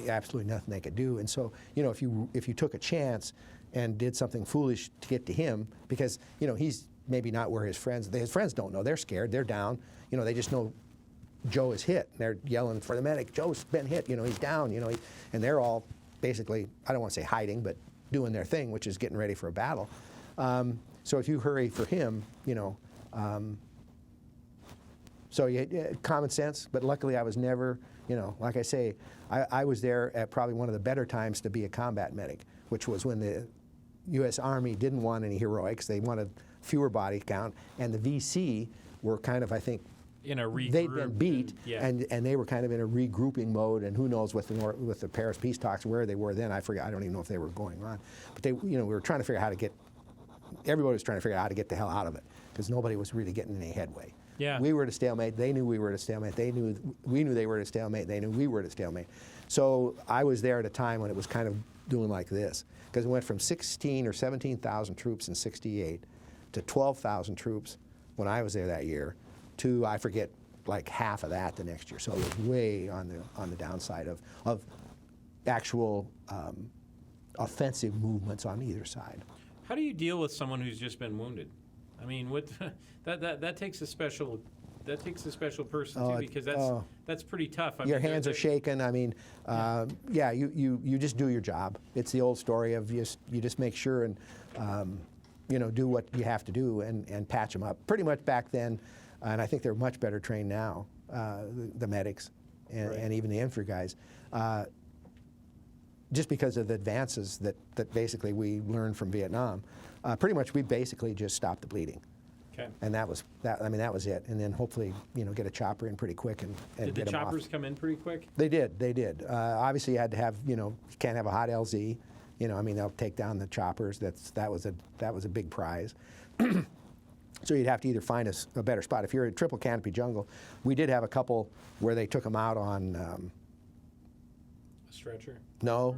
absolutely nothing they could do. And so, you know, if you took a chance and did something foolish to get to him, because, you know, he's maybe not where his friends don't know. They're scared. They're down. You know, they just know Joe is hit. They're yelling for the medic. Joe's been hit. You know, he's down. You know, and they're all basically, I don't want to say hiding, but doing their thing, which is getting ready for a battle. So if you hurry for him, you know, so common sense. But luckily, I was never, you know, like I say, I was there at probably one of the better times to be a combat medic, which was when the U.S. Army didn't want any heroics. They wanted fewer body count, and the VC were kind of, I think, in a regroup. They'd been beat, yeah. and they were kind of in a regrouping mode, and who knows with the Paris peace talks where they were then. I forget. I don't even know if they were going on, but they, you know, we were trying to figure out how to get. Everybody was trying to figure out how to get the hell out of it, because nobody was really getting any headway. Yeah. We were at a stalemate. They knew we were at a stalemate. We knew they were at a stalemate. They knew we were at a stalemate. So I was there at a time when it was kind of doing like this, because it went from 16 or 17,000 troops in '68 to 12,000 troops when I was there that year, to, I forget, like half of that the next year. So it was way on the downside of actual offensive movements on either side. How do you deal with someone who's just been wounded? I mean, what that takes a special person too, because that's pretty tough. I Your mean, hands are shaking. I mean, yeah, you just do your job. It's the old story of you just make sure and do what you have to do and patch them up. Pretty much back then, and I think they're much better trained now, the medics and even the infantry guys, just because of the advances that basically we learned from Vietnam. Pretty much we basically just stopped the bleeding. Okay. And that was it. And then hopefully, get a chopper in pretty quick and Did get the them choppers off. come in pretty quick? They did. Obviously, you had to have, you can't have a hot LZ. They'll take down the choppers. That was a big prize. So you'd have to either find a better spot. If you're at triple canopy jungle, we did have a couple where they took them out on. A stretcher? No,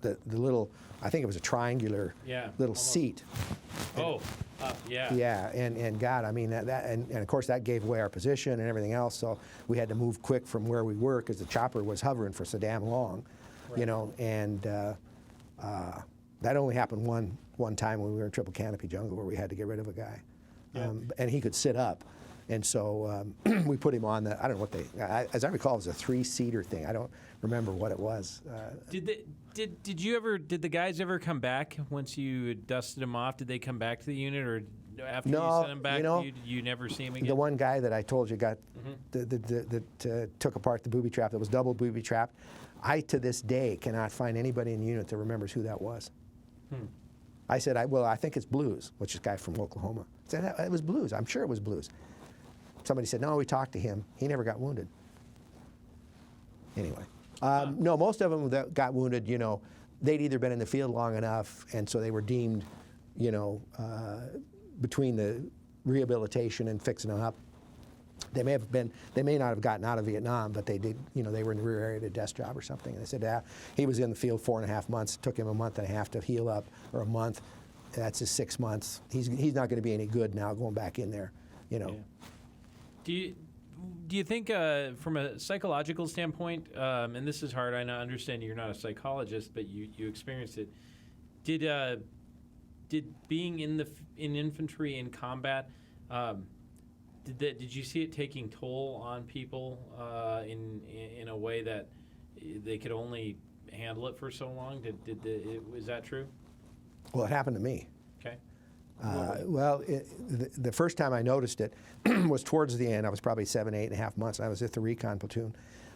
the little, I think it was a triangular little almost. seat. Oh, yeah. Yeah, and God, I mean, and of course that gave away our position and everything else, so we had to move quick from where we were because the chopper was hovering for so damn long, Right. And that only happened one time when we were in triple canopy jungle where we had to get rid of a guy. Yeah. And he could sit up. And so we put him on the, I don't know what as I recall, it was a 3-seater thing. I don't remember what it was. Did the guys ever come back once you dusted them off? Did they come back to the unit, or after No, you sent them back, you never see them again? The one guy that I told you got that took apart the booby trap, that was double booby trapped, I to this day cannot find anybody in the unit that remembers who that was. I said, I think it's Blues, which is a guy from Oklahoma. I said, it was Blues. I'm sure it was Blues. Somebody said, no, we talked to him. He never got wounded. Anyway. No, most of them that got wounded, they'd either been in the field long enough, and so they were deemed, between the rehabilitation and fixing them up. They may not have gotten out of Vietnam, but they did, they were in the rear area at a desk job or something. And they said, he was in the field 4.5 months. It took him a month and a half to heal up, or a month. That's his 6 months. He's not going to be any good now going back in there, Yeah. Do you think, from a psychological standpoint, and this is hard, I understand you're not a psychologist, but you experienced it. Did being in infantry in combat, did you see it taking toll on people in a way that they could only handle it for so long? Was that true? Well, it happened to me. Okay. Well, the first time I noticed it was towards the end. I was probably 8.5 months. I was at the recon platoon.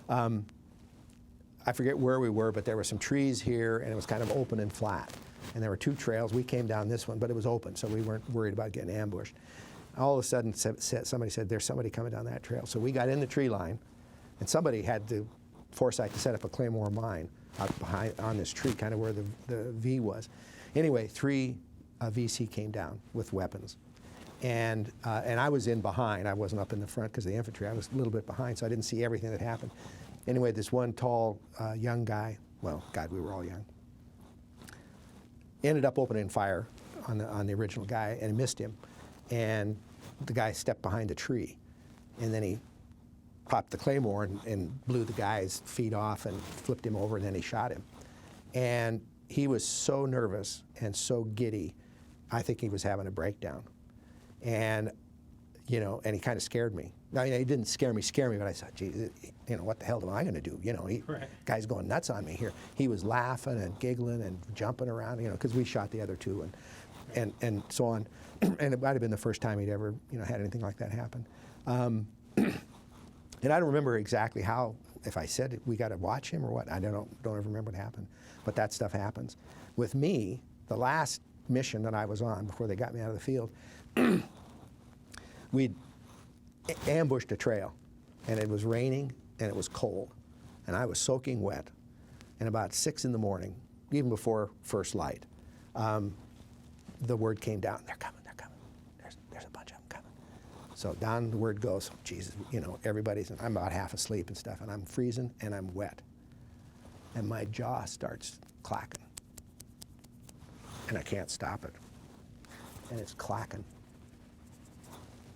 I forget where we were, but there were some trees here, and it was kind of open and flat. And there were 2 trails. We came down this one, but it was open, so we weren't worried about getting ambushed. All of a sudden, somebody said, there's somebody coming down that trail. So we got in the tree line, and somebody had the foresight to set up a claymore mine out behind on this tree, kind of where the V was. Anyway, 3 VC came down with weapons. And I was in behind. I wasn't up in the front because of the infantry. I was a little bit behind, so I didn't see everything that happened. Anyway, this one tall, young guy, well, God, we were all young, ended up opening fire on the original guy and missed him. And the guy stepped behind a tree. And then he popped the claymore and blew the guy's feet off and flipped him over, and then he shot him. And he was so nervous and so giddy, I think he was having a breakdown. And, and he kind of scared me. I mean, he didn't scare me, but I thought, gee, what the hell am I going to do? Right. Guy's going nuts on me here. He was laughing and giggling and jumping around, because we shot the other 2 and so on. And it might have been the first time he'd ever, had anything like that happen. And I don't remember exactly how, if I said we got to watch him or what. I don't ever remember what happened. But that stuff happens. With me, the last mission that I was on before they got me out of the field, we'd ambushed a trail, and it was raining and it was cold, and I was soaking wet. And about 6 in the morning, even before first light, the word came down, they're coming. There's a bunch of them coming. So down the word goes, Jesus, everybody's, I'm about half asleep and stuff, and I'm freezing and I'm wet. And my jaw starts clacking. And I can't stop it. And it's clacking.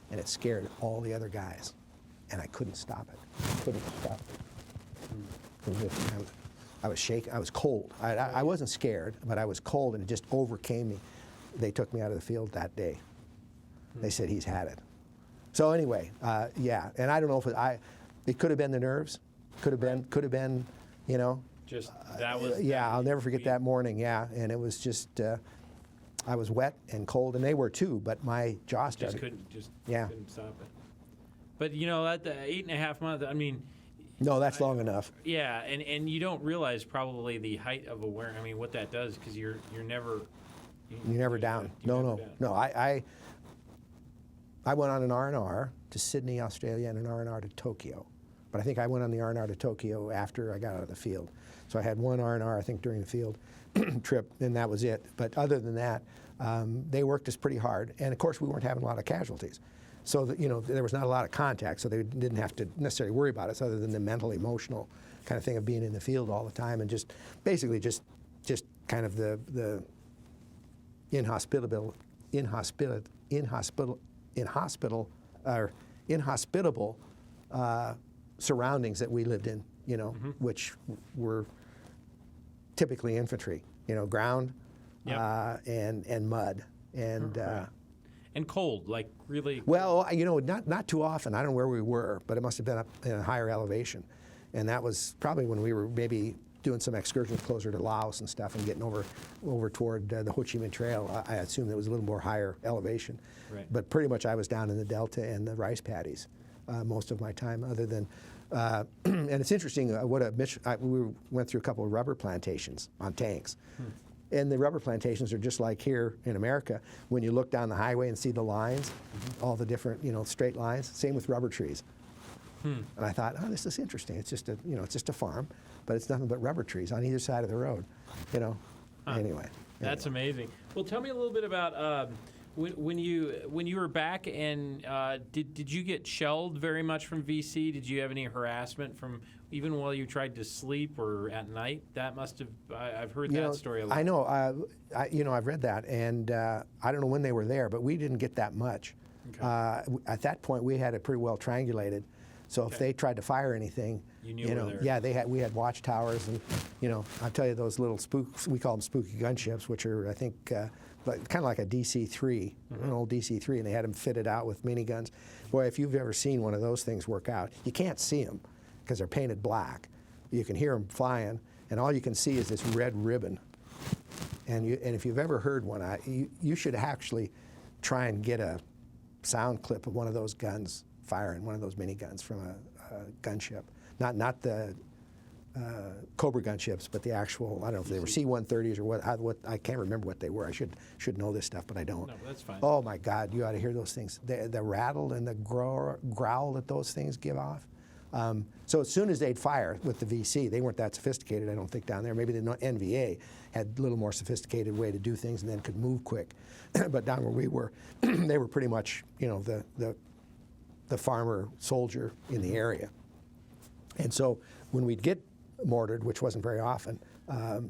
And it scared all the other guys. And I couldn't stop it. I was shaking. I was cold. I wasn't scared, but I was cold, and it just overcame me. They took me out of the field that day. They said, he's had it. So anyway, yeah. And I don't know if it could have been the nerves. Could have been, Just that was. Yeah, I'll never forget that morning. Yeah, and it was just. I was wet and cold, and they were too. But my jaw started. Couldn't stop it. But at the 8.5 months, I mean. No, that's long enough. Yeah, and you don't realize probably the height of awareness. I mean, what that does, because you're never. You're never down. No. I went on an R&R to Sydney, Australia, and an R&R to Tokyo. But I think I went on the R&R to Tokyo after I got out of the field. So I had one R&R, I think, during the field trip, and that was it. But other than that, they worked us pretty hard. And of course, we weren't having a lot of casualties. So that, there was not a lot of contact, so they didn't have to necessarily worry about us, other than the mental, emotional kind of thing of being in the field all the time, and just basically just kind of the inhospitable surroundings that we lived in, which were typically infantry, ground and mud and cold, like really. Well, not too often. I don't know where we were, but it must have been up in a higher elevation, and that was probably when we were maybe doing some excursions closer to Laos and stuff, and getting over toward the Ho Chi Minh Trail. I assume it was a little more higher elevation, right. But pretty much I was down in the Delta and the rice paddies most of my time, other than. And it's interesting. We went through a couple of rubber plantations on tanks. And the rubber plantations are just like here in America. When you look down the highway and see the lines, all the different, straight lines. Same with rubber trees. And I thought, oh, this is interesting. It's just a farm, but it's nothing but rubber trees on either side of the road. Anyway. That's amazing. Well, tell me a little bit about when you were back, and did you get shelled very much from VC? Did you have any harassment from even while you tried to sleep or at night? That must have. I've heard that story a lot. I know. I've read that, and I don't know when they were there, but we didn't get that much. Okay. At that point, we had it pretty well triangulated. So if they tried to fire anything, you knew yeah, we had watchtowers, and I'll tell you, those little we call them spooky gunships, which are, I think, kind of like a DC-3, an old DC-3, and they had them fitted out with miniguns. Boy, if you've ever seen one of those things work out, you can't see them because they're painted black. You can hear them flying, and all you can see is this red ribbon. And if you've ever heard one, you should actually try and get a sound clip of one of those guns firing, one of those miniguns from a gunship. Not the Cobra gunships, but the actual, I don't know if they were C-130s or what. I can't remember what they were. I should know this stuff, but I don't. No, that's fine. Oh my God, you ought to hear those things. The rattle and the growl that those things give off. So as soon as they'd fire with the VC, they weren't that sophisticated, I don't think, down there. Maybe the NVA had a little more sophisticated way to do things and then could move quick. But down where we were, they were pretty much, the farmer soldier in the area. And so when we'd get mortared, which wasn't very often,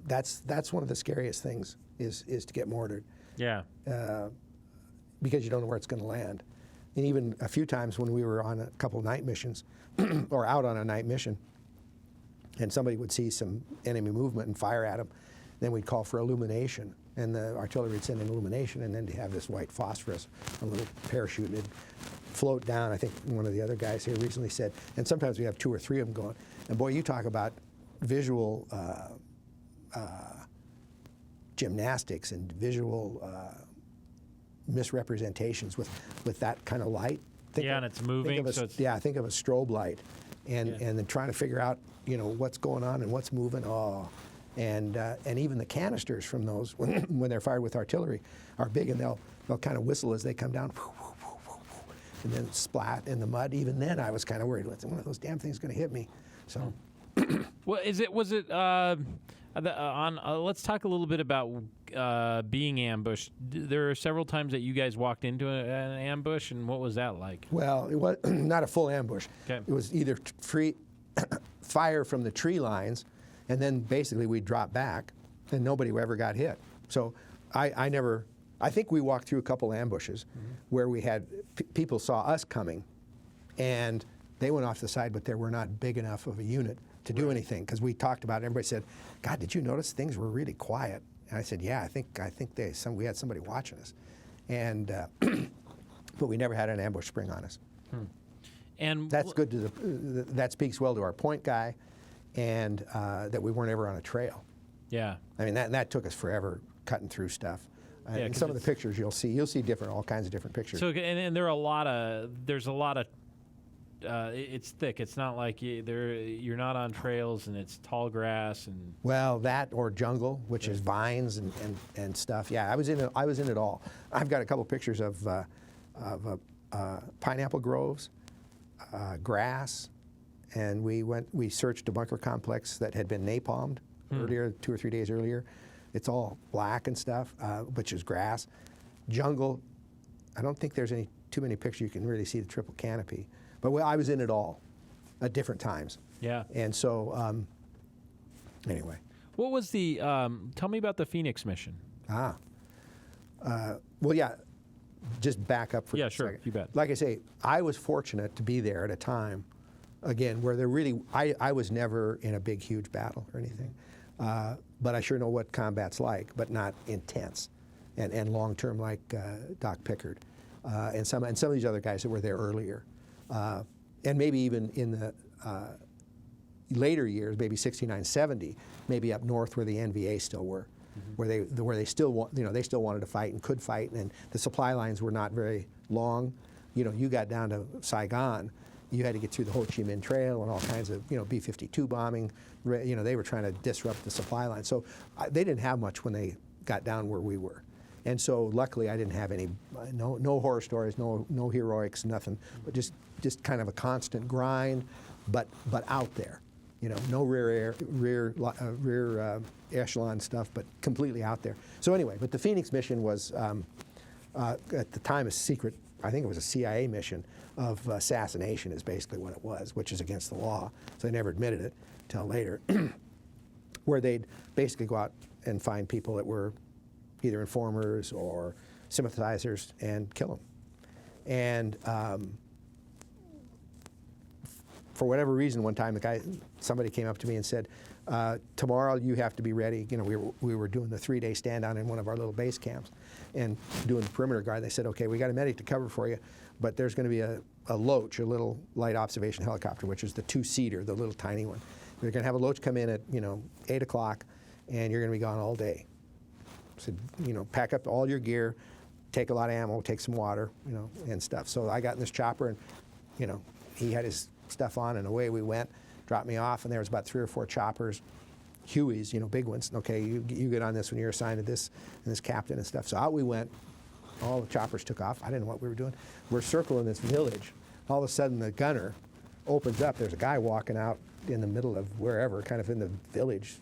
that's one of the scariest things is to get mortared. Yeah. Because you don't know where it's going to land. And even a few times when we were on a couple night missions or out on a night mission, and somebody would see some enemy movement and fire at them, then we'd call for illumination. And the artillery would send in illumination, and then to have this white phosphorus, a little parachute, and it'd float down. I think one of the other guys here recently said, and sometimes we have 2 or 3 of them going. And boy, you talk about visual gymnastics and visual misrepresentations with that kind of light. And it's moving. Think of a strobe light, and then trying to figure out what's going on and what's moving. Oh. And even the canisters from those, when they're fired with artillery, are big, and they'll kind of whistle as they come down, and then splat in the mud. Even then, I was kind of worried. One of those damn things going to hit me. So, well, was it Let's talk a little bit about being ambushed. There are several times that you guys walked into an ambush, and what was that like? Well, it was not a full ambush. Okay. It was either free fire from the tree lines, and then basically we'd drop back, and nobody ever got hit. So I think we walked through a couple ambushes where we had people saw us coming, and they went off the side, but they were not big enough of a unit to do anything, because we talked about it. Everybody said, "God, did you notice things were really quiet?" And I said, "Yeah, I think we had somebody watching us," and but we never had an ambush spring on us. And that's good to that speaks well to our point guy, and that we weren't ever on a trail. Yeah. I mean, that took us forever cutting through stuff. Yeah, and some of the pictures you'll see all kinds of different pictures. So and there are there's a lot of. It's thick. It's not like you're not on trails and it's tall grass and. Well, that or jungle, which is vines and stuff. Yeah, I was in it all. I've got a couple pictures of pineapple groves, grass, and we searched a bunker complex that had been napalmed earlier, 2 or 3 days earlier. It's all black and stuff, which is grass. Jungle. I don't think there's too many pictures you can really see the triple canopy. But I was in it all at different times. Yeah. And so, anyway. What was the, tell me about the Phoenix mission. Well, yeah, just back up for a sure, second. you bet. Like I say, I was fortunate to be there at a time, again, where I was never in a big, huge battle or anything. But I sure know what combat's like, but not intense and long-term like Doc Pickard and some of these other guys that were there earlier. And maybe even in the later years, maybe 69, 70, maybe up north where the NVA still were, where they still wanted to fight and could fight, and the supply lines were not very long. You got down to Saigon, you had to get through the Ho Chi Minh Trail and all kinds of B-52 bombing. They were trying to disrupt the supply line. So they didn't have much when they got down where we were. And so luckily I didn't have any, no horror stories, no heroics, nothing, but just kind of a constant grind, but out there, no rear echelon stuff, but completely out there. So anyway, but the Phoenix mission was at the time a secret. I think it was a CIA mission of assassination is basically what it was, which is against the law. So they never admitted it till later, where they'd basically go out and find people that were either informers or sympathizers and kill them. And for whatever reason, one time somebody came up to me and said, tomorrow you have to be ready. We were doing the 3-day stand down in one of our little base camps and doing the perimeter guard. They said, okay, we got a medic to cover for you, but there's going to be a Loach, a little light observation helicopter, which is the 2-seater, the little tiny one. They're going to have a Loach come in at 8 o'clock, and you're going to be gone all day. So, pack up all your gear, take a lot of ammo, take some water, and stuff. So I got in this chopper, and, he had his stuff on, and away we went, dropped me off, and there was about 3 or 4 choppers, Hueys, big ones. Okay, you get on this when you're assigned to this, and this captain and stuff. So out we went. All the choppers took off. I didn't know what we were doing. We're circling this village. All of a sudden, the gunner opens up. There's a guy walking out in the middle of wherever, kind of in the village,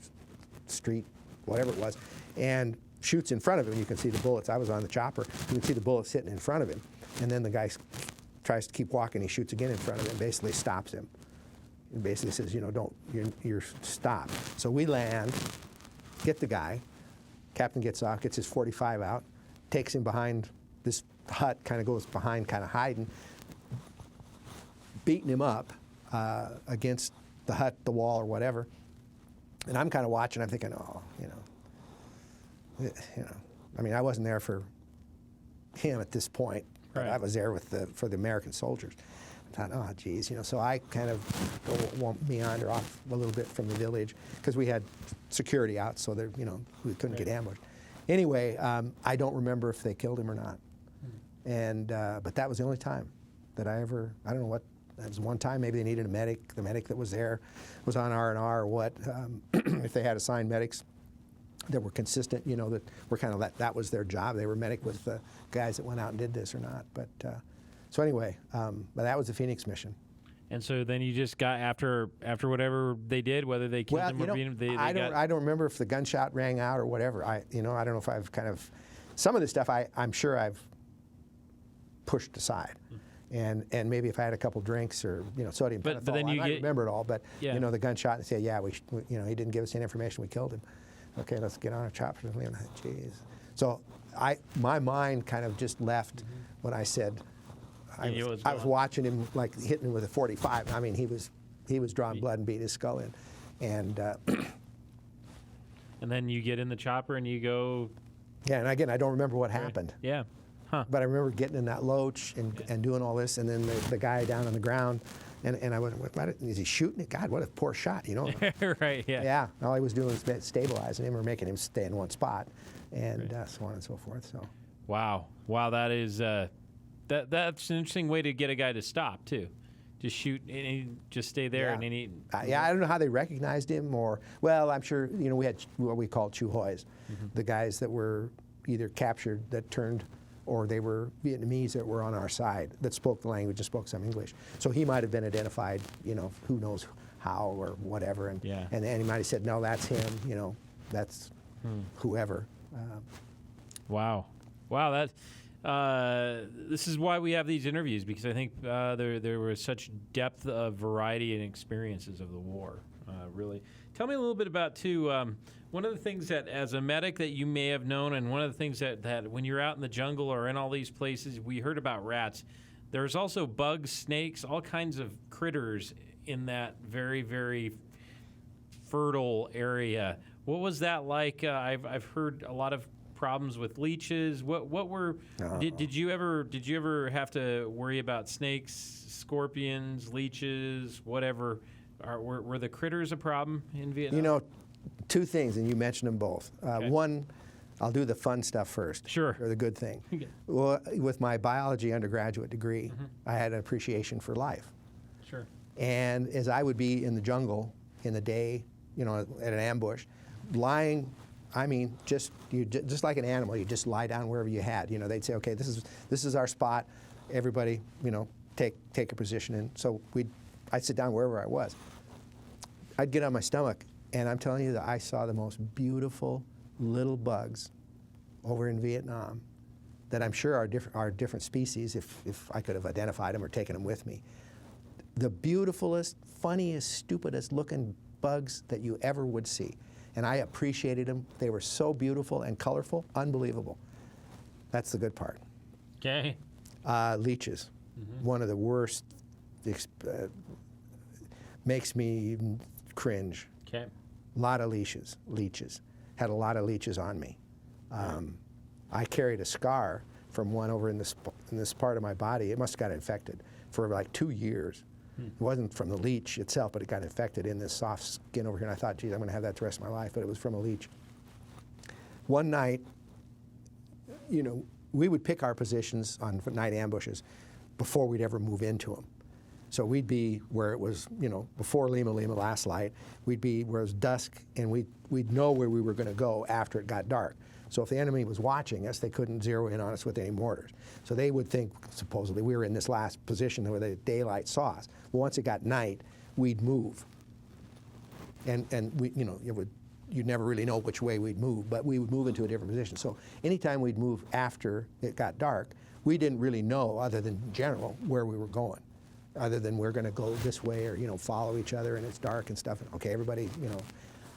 street, whatever it was, and shoots in front of him. You can see the bullets. I was on the chopper. You can see the bullets hitting in front of him. And then the guy tries to keep walking. He shoots again in front of him, basically stops him. He basically says, you're stopped. So we land, get the guy. Captain gets off, gets his 45 out, takes him behind this hut, kind of goes behind, kind of hiding, beating him up against the hut, the wall, or whatever. And I'm kind of watching. I'm thinking, I mean, I wasn't there for him at this point. Right. I was there for the American soldiers. I thought, oh, geez, so I kind of meander off a little bit from the village because we had security out, so there, we couldn't get ambushed. Anyway, I don't remember if they killed him or not. And but that was the only time that I don't know what. That was one time. Maybe they needed a medic. The medic that was there was on R&R or what. If they had assigned medics that were consistent, that were kind of that was their job. They were medic with the guys that went out and did this or not. But so anyway, but that was the Phoenix mission. And so then you just got after whatever they did, whether they killed him or beat him. I don't remember if the gunshot rang out or whatever. I don't know if I've kind of some of the stuff I'm sure I've pushed aside. And maybe if I had a couple drinks or sodium pentothal, but then I might remember it all. But yeah. The gunshot and say, yeah, he didn't give us any information, we killed him. Okay, let's get on a chopper. Jeez. So my mind kind of just left when I said I was watching him like hitting him with a 45. I mean, he was drawing blood and beating his skull in, and and then you get in the chopper and you go. Yeah, and again, I don't remember what happened. Yeah. Huh. But I remember getting in that loach and doing all this, and then the guy down on the ground, and I went, what, is he shooting it? God, what a poor shot, Right, yeah. Yeah, all he was doing was stabilizing him or making him stay in one spot, and so on and so forth. So. Wow, that is that's an interesting way to get a guy to stop too. Just shoot and just stay there, yeah. and then he. I don't know how they recognized him, or I'm sure we had what we called chuhois, the guys that were either captured that turned, or they were Vietnamese that were on our side that spoke the language and spoke some English. So he might have been identified, who knows how or whatever, and he might have said, no, that's him, that's whoever. Wow, that. This is why we have these interviews, because I think there was such depth of variety and experiences of the war. Really, tell me a little bit about too. One of the things that, as a medic, that you may have known, and one of the things that when you're out in the jungle or in all these places, we heard about rats. There's also bugs, snakes, all kinds of critters in that very, very fertile area. What was that like? I've heard a lot of problems with leeches. What were did you ever have to worry about snakes, scorpions, leeches, whatever? Were the critters a problem in Vietnam? Two things, and you mentioned them both. Okay. One, I'll do the fun stuff first. Sure. Or the good thing. Okay. Well, with my biology undergraduate degree, I had an appreciation for life. Sure. And as I would be in the jungle in the day, at an ambush, lying. I mean, just like an animal, you just lie down wherever you had. They'd say, okay, this is our spot. Everybody, take a position in. So I'd sit down wherever I was. I'd get on my stomach, and I'm telling you that I saw the most beautiful little bugs over in Vietnam that I'm sure are different species if I could have identified them or taken them with me. The beautifulest, funniest, stupidest looking bugs that you ever would see. And I appreciated them. They were so beautiful and colorful, unbelievable. That's the good part. Okay. Leeches, one of the worst, makes me cringe. Okay. A lot of leeches. Had a lot of leeches on me. I carried a scar from one over in this part of my body. It must have got infected for like 2 years. It wasn't from the leech itself, but it got infected in this soft skin over here. And I thought, geez, I'm going to have that the rest of my life. But it was from a leech. One night, we would pick our positions on night ambushes before we'd ever move into them. So we'd be where it was, before Lima last light. We'd be where it was dusk, and we'd know where we were going to go after it got dark. So if the enemy was watching us, they couldn't zero in on us with any mortars. So they would think, supposedly, we were in this last position where the daylight saw us. Well, once it got night, we'd move. And we, you'd never really know which way we'd move, but we would move into a different position. So anytime we'd move after it got dark, we didn't really know, other than general, where we were going. Other than we're going to go this way or, follow each other and it's dark and stuff. Okay, everybody,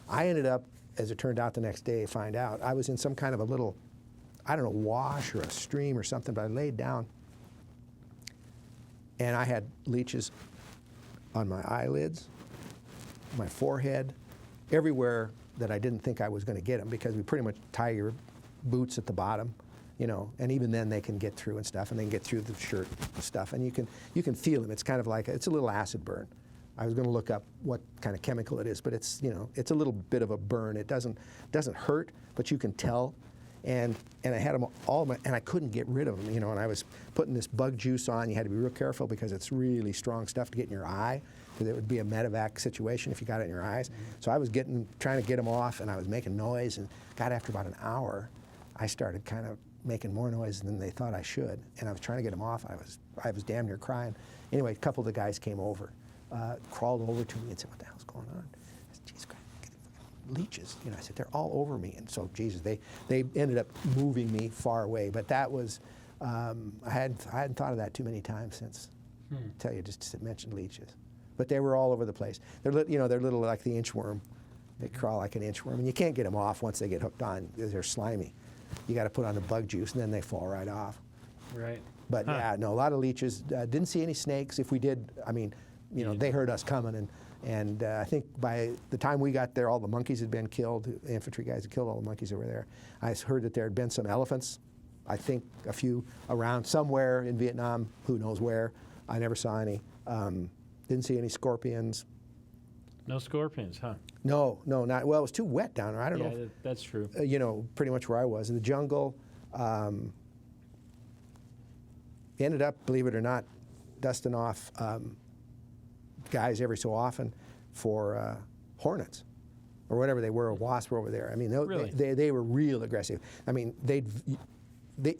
I ended up, as it turned out the next day, find out, I was in some kind of a little, I don't know, wash or a stream or something, but I laid down and I had leeches on my eyelids, my forehead, everywhere that I didn't think I was going to get them, because we pretty much tie your boots at the bottom. And even then they can get through and stuff, and they can get through the shirt and stuff, and you can feel them. It's kind of like it's a little acid burn. I was going to look up what kind of chemical it is, but it's it's a little bit of a burn. It doesn't hurt, but you can tell. And I had them and I couldn't get rid of them. And I was putting this bug juice on. You had to be real careful because it's really strong stuff to get in your eye, because it would be a medevac situation if you got it in your eyes. So I was trying to get them off, and I was making noise, and got after about an hour, I started kind of making more noise than they thought I should, and I was trying to get them off. I was damn near crying. Anyway, a couple of the guys came over, crawled over to me and said, "What the hell's going on?" I said, "Jesus Christ, leeches." I said, "They're all over me." And so, Jesus, they ended up moving me far away. But that was, I hadn't thought of that too many times since. Tell you, just to mention leeches. But they were all over the place. They're little like the inchworm. They crawl like an inchworm, and you can't get them off once they get hooked on because they're slimy. You got to put on the bug juice, and then they fall right off. Right. But yeah, no, a lot of leeches. Didn't see any snakes. If we did, I mean, they heard us coming, and I think by the time we got there, all the monkeys had been killed. The infantry guys had killed all the monkeys over there. I heard that there had been some elephants. I think a few around somewhere in Vietnam. Who knows where? I never saw any. Didn't see any scorpions. No scorpions, huh? No, not well. It was too wet down there. I don't know. Yeah, that's true. Pretty much where I was in the jungle. Ended up, believe it or not, dusting off guys every so often for hornets or whatever they were. Wasps were over there. I mean, Really? they were real aggressive. I mean,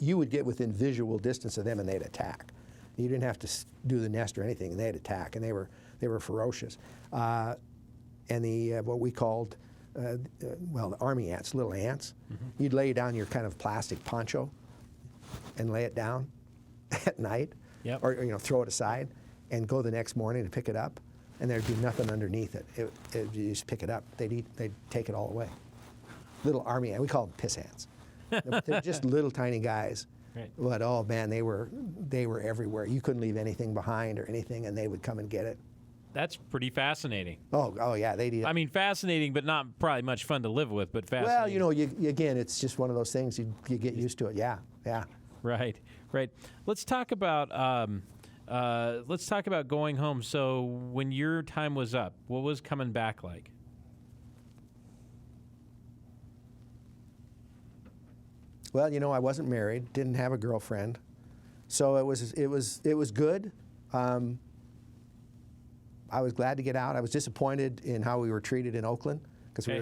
you would get within visual distance of them and they'd attack. You didn't have to do the nest or anything, and they'd attack, and they were ferocious. And the what we called, the army ants, little ants. Mm-hmm. You'd lay down your kind of plastic poncho and lay it down at night, yep. or throw it aside, and go the next morning to pick it up, and there'd be nothing underneath it. You just pick it up. They'd take it all away. Little army ants. We call them piss ants. They're just little tiny guys. Right. But oh man, they were everywhere. You couldn't leave anything behind or anything, and they would come and get it. That's pretty fascinating. Oh yeah, they'd eat it. I mean, fascinating, but not probably much fun to live with. But fascinating. Well, again, it's just one of those things. You get used to it. Yeah. Right. Let's talk about going home. So when your time was up, what was coming back like? Well, I wasn't married, didn't have a girlfriend, so it was good. I was glad to get out. I was disappointed in how we were treated in Oakland.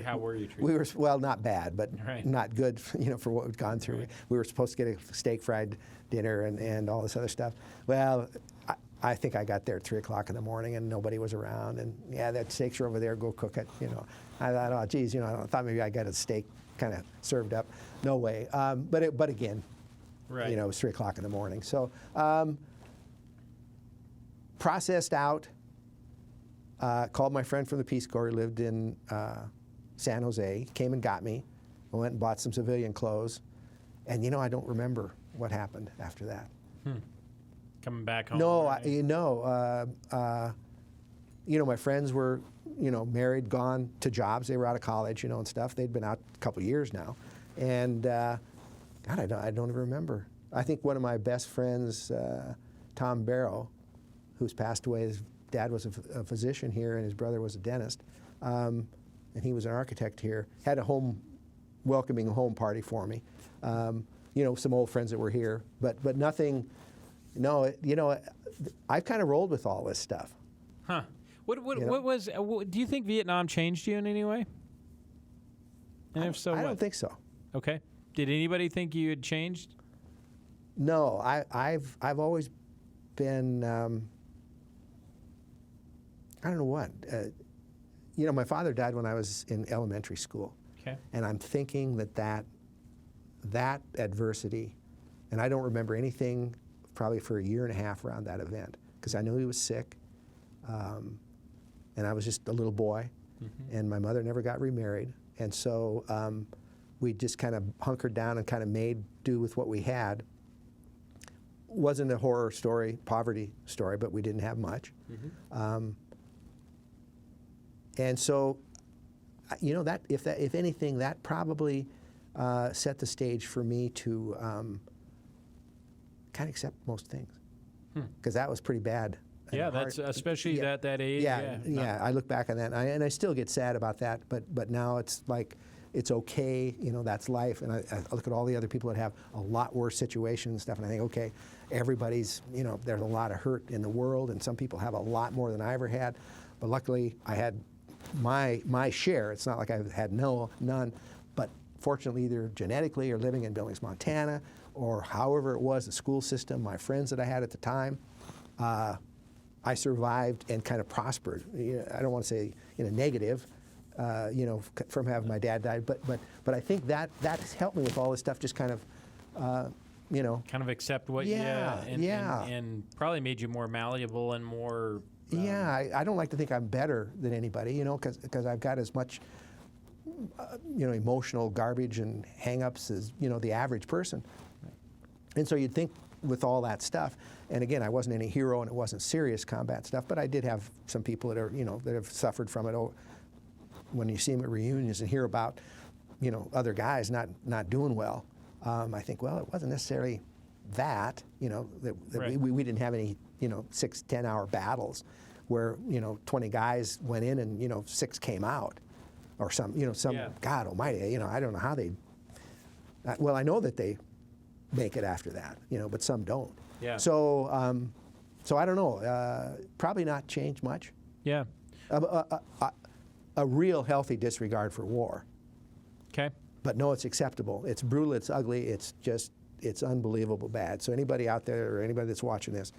How were you treated? We were, well, not bad, but right. not good, for what we'd gone through. Right. We were supposed to get a steak fried dinner and all this other stuff. Well, I think I got there at 3 o'clock in the morning and nobody was around. And yeah, that steaks are over there, go cook it. I thought, oh, geez, I thought maybe I got a steak kind of served up. No way. But again, right. It was 3 o'clock in the morning. So processed out. Called my friend from the Peace Corps. He lived in San Jose. Came and got me. I went and bought some civilian clothes. And I don't remember what happened after that. Coming back home? No, right? My friends were, married, gone to jobs. They were out of college, and stuff. They'd been out a couple years now. And, God, I don't even remember. I think one of my best friends, Tom Barrow, who's passed away, his dad was a physician here, and his brother was a dentist. And he was an architect here. Had a welcoming home party for me. Some old friends that were here, but nothing. No, I've kind of rolled with all this stuff. Huh? What was? Do you think Vietnam changed you in any way? And if so, I what? don't think so. Okay. Did anybody think you had changed? No, I've always been. I don't know what. My father died when I was in elementary school. Okay. And I'm thinking that adversity, and I don't remember anything probably for a year and a half around that event, because I knew he was sick, and I was just a little boy, and my mother never got remarried, and so we just kind of hunkered down and kind of made do with what we had. Wasn't a horror story, poverty story, but we didn't have much. And so, that if anything, that probably set the stage for me to kind of accept most things, because that was pretty bad. Yeah, that's especially that age. Yeah. I look back on that, and I still get sad about that. But now it's like it's okay. That's life. And I look at all the other people that have a lot worse situations and stuff, and I think, okay, everybody's there's a lot of hurt in the world, and some people have a lot more than I ever had. But luckily, I had my share. It's not like I had none, but fortunately, either genetically or living in Billings, Montana, or however it was, the school system, my friends that I had at the time, I survived and kind of prospered. I don't want to say in a negative, from having my dad die, but I think that has helped me with all this stuff. Just kind of, kind of accept what and probably made you more malleable and more. I don't like to think I'm better than anybody, because I've got as much, emotional garbage and hang-ups as the average person. And so you'd think with all that stuff, and again, I wasn't any hero and it wasn't serious combat stuff, but I did have some people that are, that have suffered from it. When you see them at reunions and hear about, other guys not doing well, I think, well, it wasn't necessarily that, that right. we didn't have any, 6-10 hour battles where, 20 guys went in and, 6 came out, or God almighty, I don't know how they, well, I know that they make it after that, but some don't. Yeah. So I don't know. Probably not changed much. Yeah. A real healthy disregard for war. Okay. But no, it's acceptable. It's brutal. It's ugly. It's unbelievable bad. So anybody out there or anybody that's watching this,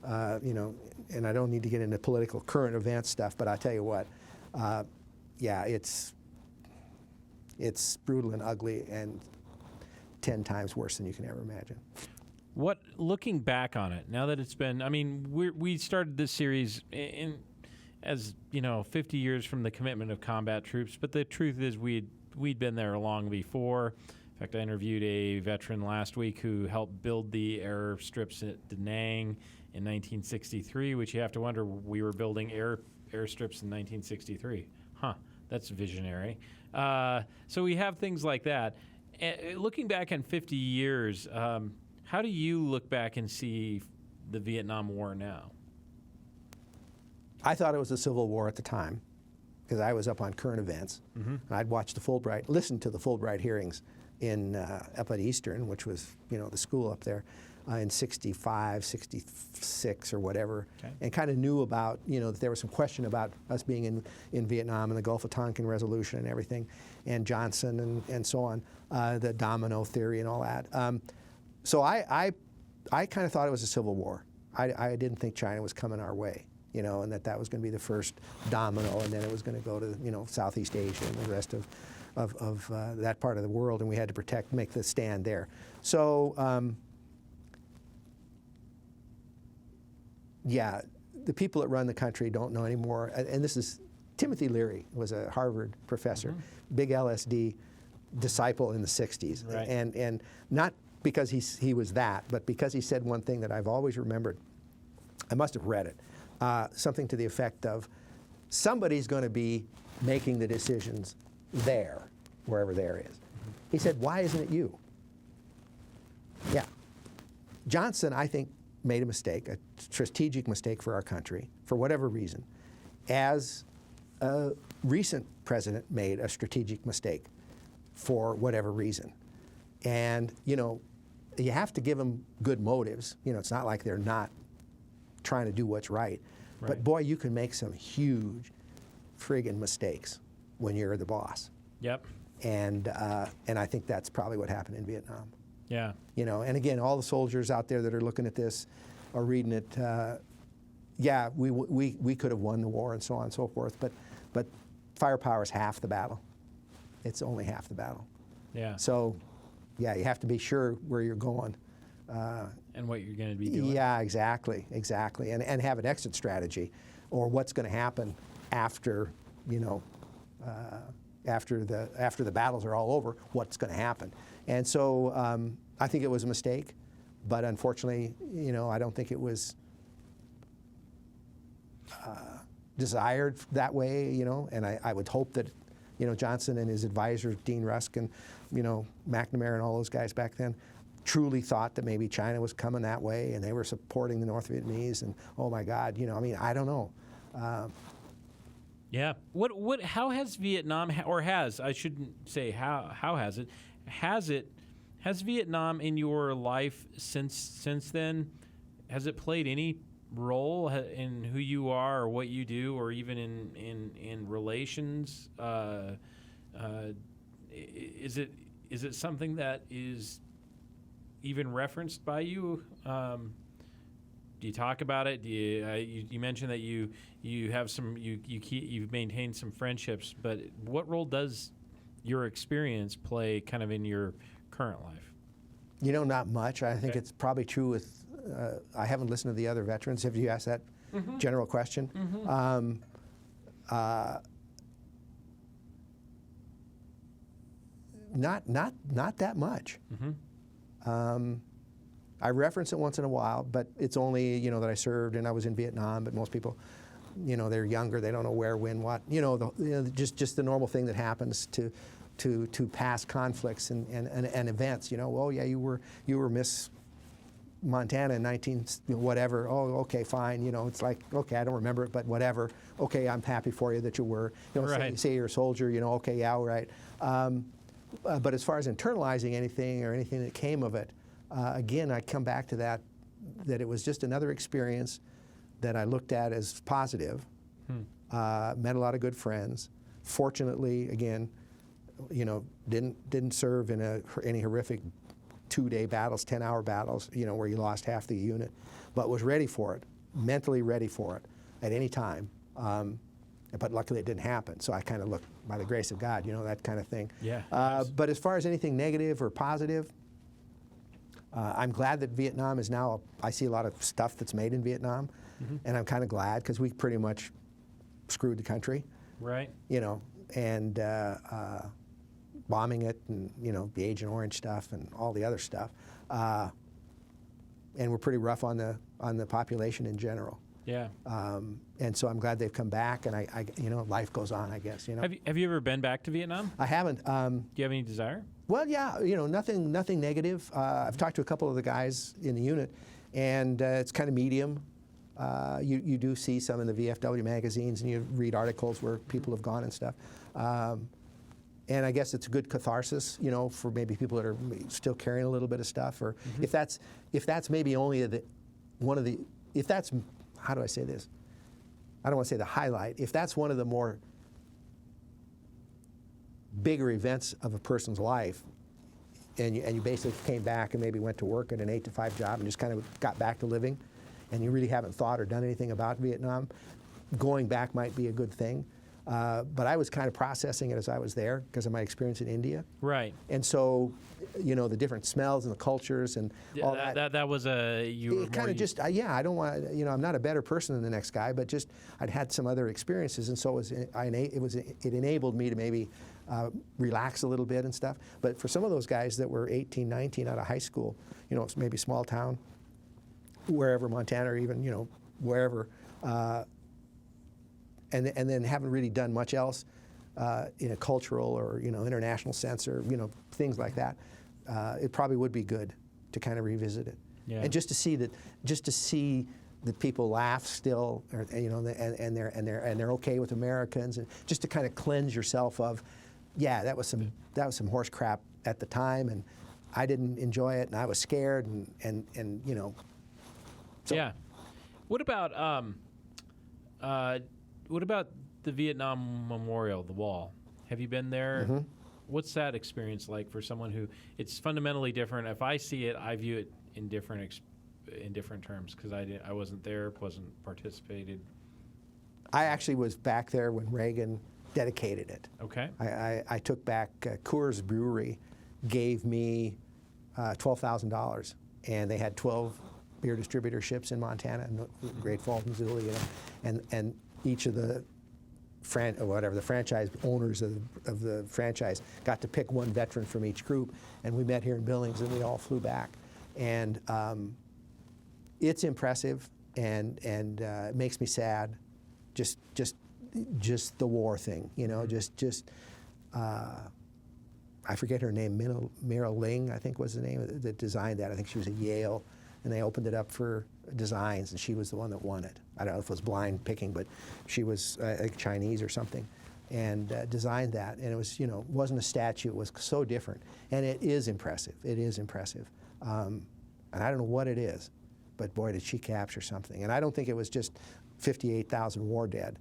and I don't need to get into political current event stuff, but I tell you what, it's brutal and ugly and 10 times worse than you can ever imagine. Looking back on it, now that it's been, we started this series as 50 years from the commitment of combat troops, but the truth is we'd been there long before. In fact, I interviewed a veteran last week who helped build the airstrips at Da Nang in 1963, which you have to wonder, we were building airstrips in 1963. That's visionary. So we have things like that. Looking back on 50 years, how do you look back and see the Vietnam War now? I thought it was a civil war at the time because I was up on current events. Mm-hmm. And I'd watched listened to the Fulbright hearings up at Eastern, which was, the school up there, in 65, 66 or whatever, okay. And kind of knew about, that there was some question about us being in Vietnam and the Gulf of Tonkin resolution and everything, and Johnson and so on, the domino theory and all that. So I kind of thought it was a civil war. I didn't think China was coming our way, and that was going to be the first domino, and then it was going to go to, Southeast Asia and the rest of that part of the world, and we had to make the stand there. So, the people that run the country don't know anymore. And this is Timothy Leary, was a Harvard professor, mm-hmm. big LSD disciple in the 60s, right. and not because he was that, but because he said one thing that I've always remembered. I must have read it, something to the effect of, somebody's going to be making the decisions there, wherever there is. Mm-hmm. He said, why isn't it you? Yeah. Johnson, I think, made a mistake, a strategic mistake for our country, for whatever reason, as a recent president made a strategic mistake for whatever reason. And, you have to give them good motives. It's not like they're not trying to do what's right. But boy, you can make some huge friggin' mistakes when you're the boss. Yep. And I think that's probably what happened in Vietnam. Yeah. And again, all the soldiers out there that are looking at this or reading it, we could have won the war and so on and so forth, but firepower is half the battle. It's only half the battle. Yeah. So, you have to be sure where you're going. And what you're going to be doing. Yeah, exactly. And have an exit strategy, or what's going to happen after, after the battles are all over, what's going to happen. And so I think it was a mistake, but unfortunately, I don't think it was desired that way, and I would hope that, Johnson and his advisors, Dean Rusk and, McNamara and all those guys back then, truly thought that maybe China was coming that way and they were supporting the North Vietnamese, and oh my God, I don't know. Yeah. How has Vietnam, or I shouldn't say how has it, has Vietnam in your life since then, has it played any role in who you are or what you do, or even in relations? Is it is it something that is even referenced by you? Do you talk about it? Do you mentioned that you have some you've maintained some friendships, but what role does your experience play kind of in your current life? Not much. I think it's probably true with. I haven't listened to the other veterans. Have you asked that general question? Not that much. I reference it once in a while, but it's only that I served and I was in Vietnam. But most people, they're younger. They don't know where, when, what. Just the normal thing that happens to past conflicts and events. Oh yeah, you were Miss Montana in 19 whatever. Oh, okay, fine. It's like, okay, I don't remember it, but whatever. Okay, I'm happy for you that you were. Right. Say you're a soldier. Okay, yeah, all right. But as far as internalizing anything or anything that came of it, again, I come back to that it was just another experience that I looked at as positive. Met a lot of good friends. Fortunately, again, didn't serve in any horrific 2-day battles, 10-hour battles, where you lost half the unit, but was ready for it, mentally ready for it at any time. But luckily it didn't happen. So I kind of looked, by the grace of God, that kind of thing. Yeah. But as far as anything negative or positive, I'm glad that Vietnam is now, I see a lot of stuff that's made in Vietnam, and I'm kind of glad because we pretty much screwed the country. Right. And bombing it and, the Agent Orange stuff and all the other stuff. And we're pretty rough on the population in general. Yeah. And so I'm glad they've come back, and I life goes on, I guess. Have you ever been back to Vietnam? I haven't. Do you have any desire? Well, yeah, nothing negative. I've talked to a couple of the guys in the unit, and it's kind of medium. You do see some in the VFW magazines, and you read articles where people have gone and stuff. And I guess it's a good catharsis, for maybe people that are still carrying a little bit of stuff, or if that's maybe only if that's, how do I say this? I don't want to say the highlight. If that's one of the more bigger events of a person's life, and you basically came back and maybe went to work at an 8-to-5 job and just kind of got back to living, and you really haven't thought or done anything about Vietnam, going back might be a good thing. But I was kind of processing it as I was there because of my experience in India. Right. And so, the different smells and the cultures and all that. That was It kind of just, I don't want, I'm not a better person than the next guy, but just I'd had some other experiences, and so it enabled me to maybe relax a little bit and stuff. But for some of those guys that were 18, 19 out of high school, maybe small town, wherever, Montana, or even, wherever, and then haven't really done much else in a cultural or international sense, or things like that, it probably would be good to kind of revisit it. Yeah. And just to see that people laugh still, or, and they're okay with Americans, and just to kind of cleanse yourself of, yeah, that was some horse crap at the time, and I didn't enjoy it, and I was scared, and So. Yeah. What about the Vietnam Memorial, the wall? Have you been there? What's that experience like for someone who it's fundamentally different? If I see it, I view it in different terms because I wasn't there, wasn't participated. I actually was back there when Reagan dedicated it. Okay. I took back Coors Brewery, gave me $12,000, and they had 12 beer distributorships in Montana, Great Falls, Missouri, and each of the franchise owners of the franchise got to pick one veteran from each group, and we met here in Billings, and we all flew back, and it's impressive, and it makes me sad, just the war thing, I forget her name, Meryl Ling, I think was the name that designed that. I think she was at Yale, and they opened it up for designs, and she was the one that won it. I don't know if it was blind picking, but she was Chinese or something, and designed that. And it was, wasn't a statue. It was so different, and it is impressive. It is impressive, and I don't know what it is, but boy, did she capture something. And I don't think it was just 58,000 war dead.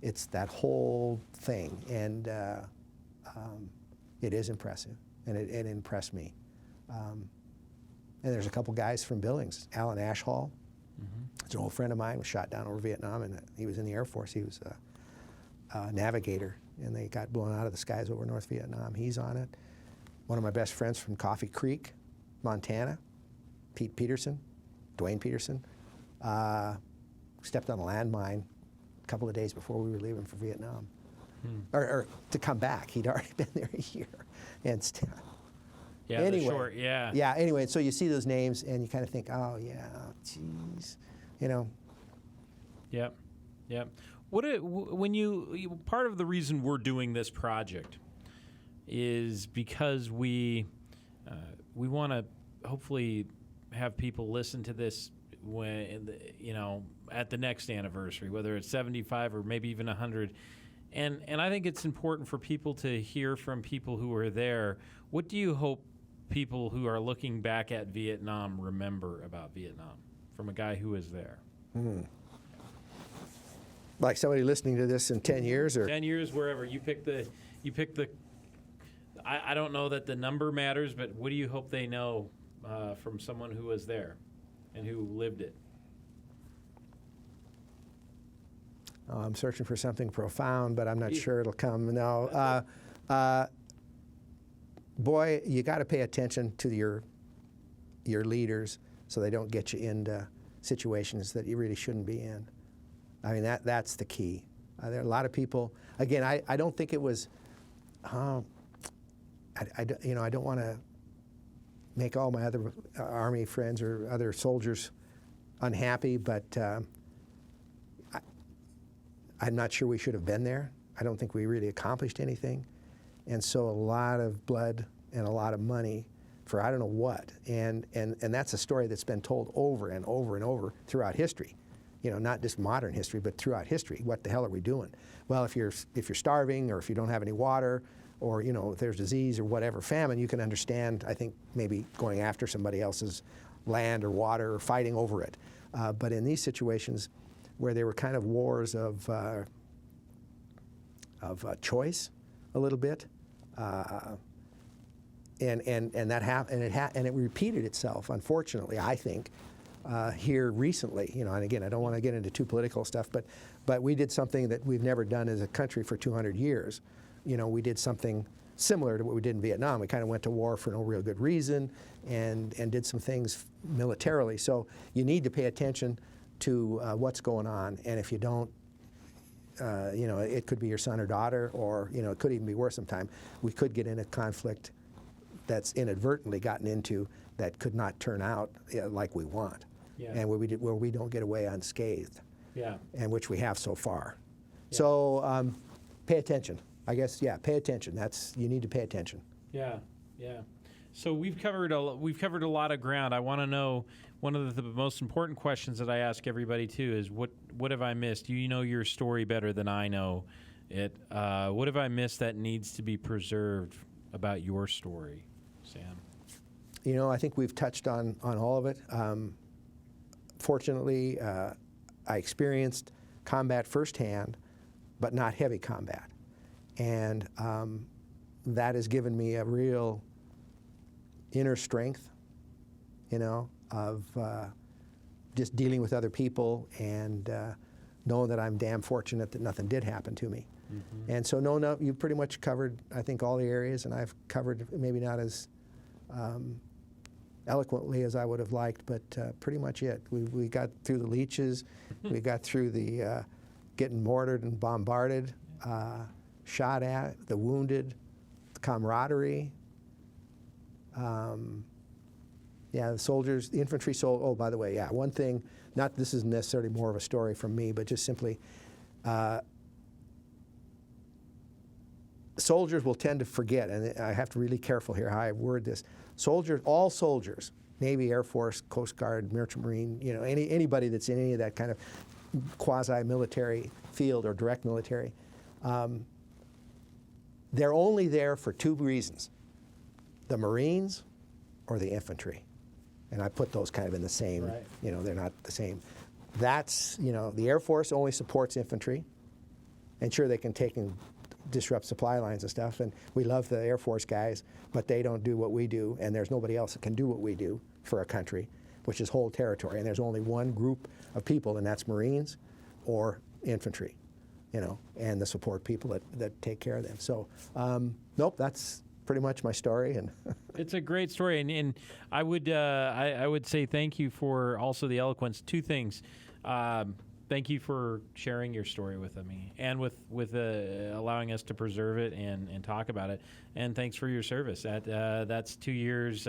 It's that whole thing, and it is impressive. and it impressed me. And there's a couple guys from Billings. Alan Ashall, it's an old friend of mine, was shot down over Vietnam, and he was in the Air Force. He was a navigator, and they got blown out of the skies over North Vietnam. He's on it. One of my best friends from Coffee Creek, Montana, Dwayne Peterson, stepped on a landmine a couple of days before we were leaving for Vietnam. Or to come back. He'd already been there a year. And Yeah, anyway, short, yeah. Yeah, anyway, so you see those names and you kind of think, oh, yeah, geez, you know. Yep, yep. Part of the reason we're doing this project is because we want to hopefully have people listen to this at the next anniversary, whether it's 75 or maybe even 100. And I think it's important for people to hear from people who are there. What do you hope people who are looking back at Vietnam remember about Vietnam from a guy who was there? Like somebody listening to this in 10 years? Or 10 years, wherever. You pick the I don't know that the number matters, but what do you hope they know from someone who was there and who lived it? I'm searching for something profound, but I'm not sure it'll come. No. Boy, you got to pay attention to your leaders so they don't get you into situations that you really shouldn't be in. I mean, that's the key. There are a lot of people. Again, I don't think it was. I don't want to make all my other Army friends or other soldiers unhappy, but I'm not sure we should have been there. I don't think we really accomplished anything. And so a lot of blood and a lot of money for I don't know what. And that's a story that's been told over and over and over throughout history. You know, not just modern history, but throughout history. What the hell are we doing? Well, if you're starving, or if you don't have any water, or if there's disease or whatever, famine, you can understand, I think, maybe going after somebody else's land or water or fighting over it. But in these situations where they were kind of wars of choice, a little bit, and that happened, and it repeated itself, unfortunately, I think, here recently. And again, I don't want to get into too political stuff, but we did something that we've never done as a country for 200 years. We did something similar to what we did in Vietnam. We kind of went to war for no real good reason, and did some things militarily. So you need to pay attention to what's going on, and if you don't, it could be your son or daughter, or it could even be worse sometime. We could get in a conflict that's inadvertently gotten into that could not turn out like we want, and where we don't get away unscathed, and which we have so far. Yeah. So pay attention. I guess, pay attention. You need to pay attention. Yeah. So we've covered a lot of ground. I want to know, one of the most important questions that I ask everybody too is what have I missed? You know your story better than I know it. What have I missed that needs to be preserved about your story, Sam? I think we've touched on all of it. Fortunately, I experienced combat firsthand, but not heavy combat. And that has given me a real inner strength, of just dealing with other people and knowing that I'm damn fortunate that nothing did happen to me. Mm-hmm. And so, no, you pretty much covered, I think, all the areas, and I've covered maybe not as eloquently as I would have liked, but pretty much it. We got through the leeches, we got through the getting mortared and bombarded, shot at, the wounded, the camaraderie. The soldiers, the infantry oh, by the way, one thing, this isn't necessarily more of a story from me, but just simply, soldiers will tend to forget, and I have to be really careful here how I word this. All soldiers, Navy, Air Force, Coast Guard, Merchant Marine, anybody that's in any of that kind of quasi-military field or direct military, they're only there for two reasons: the Marines or the infantry. And I put those kind of in the same, right. They're not the same. That's, the Air Force only supports infantry. And sure, they can take and disrupt supply lines and stuff, and we love the Air Force guys, but they don't do what we do, and there's nobody else that can do what we do for a country, which is hold territory. And there's only one group of people, and that's Marines or infantry, and the support people that take care of them. So, nope, that's pretty much my story. And it's a great story, and I would say thank you for also the eloquence. Two things. Thank you for sharing your story with me and with allowing us to preserve it and talk about it. And thanks for your service. That's 2 years.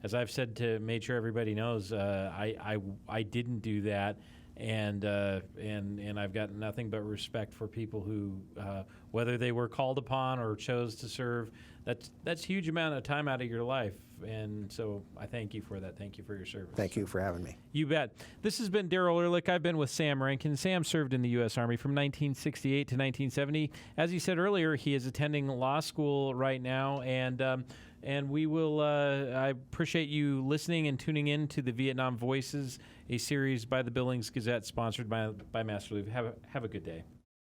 As I've said to make sure everybody knows, I didn't do that, and I've got nothing but respect for people who, whether they were called upon or chose to serve. That's a huge amount of time out of your life, and so I thank you for that. Thank you for your service. Thank you for having me. You bet. This has been Darrell Ehrlich. I've been with Sam Rankin. Sam served in the U.S. Army from 1968 to 1970. As he said earlier, he is attending law school right now, and we will. I appreciate you listening and tuning in to the Vietnam Voices, a series by the Billings Gazette, sponsored by Master Lube. Have a good day.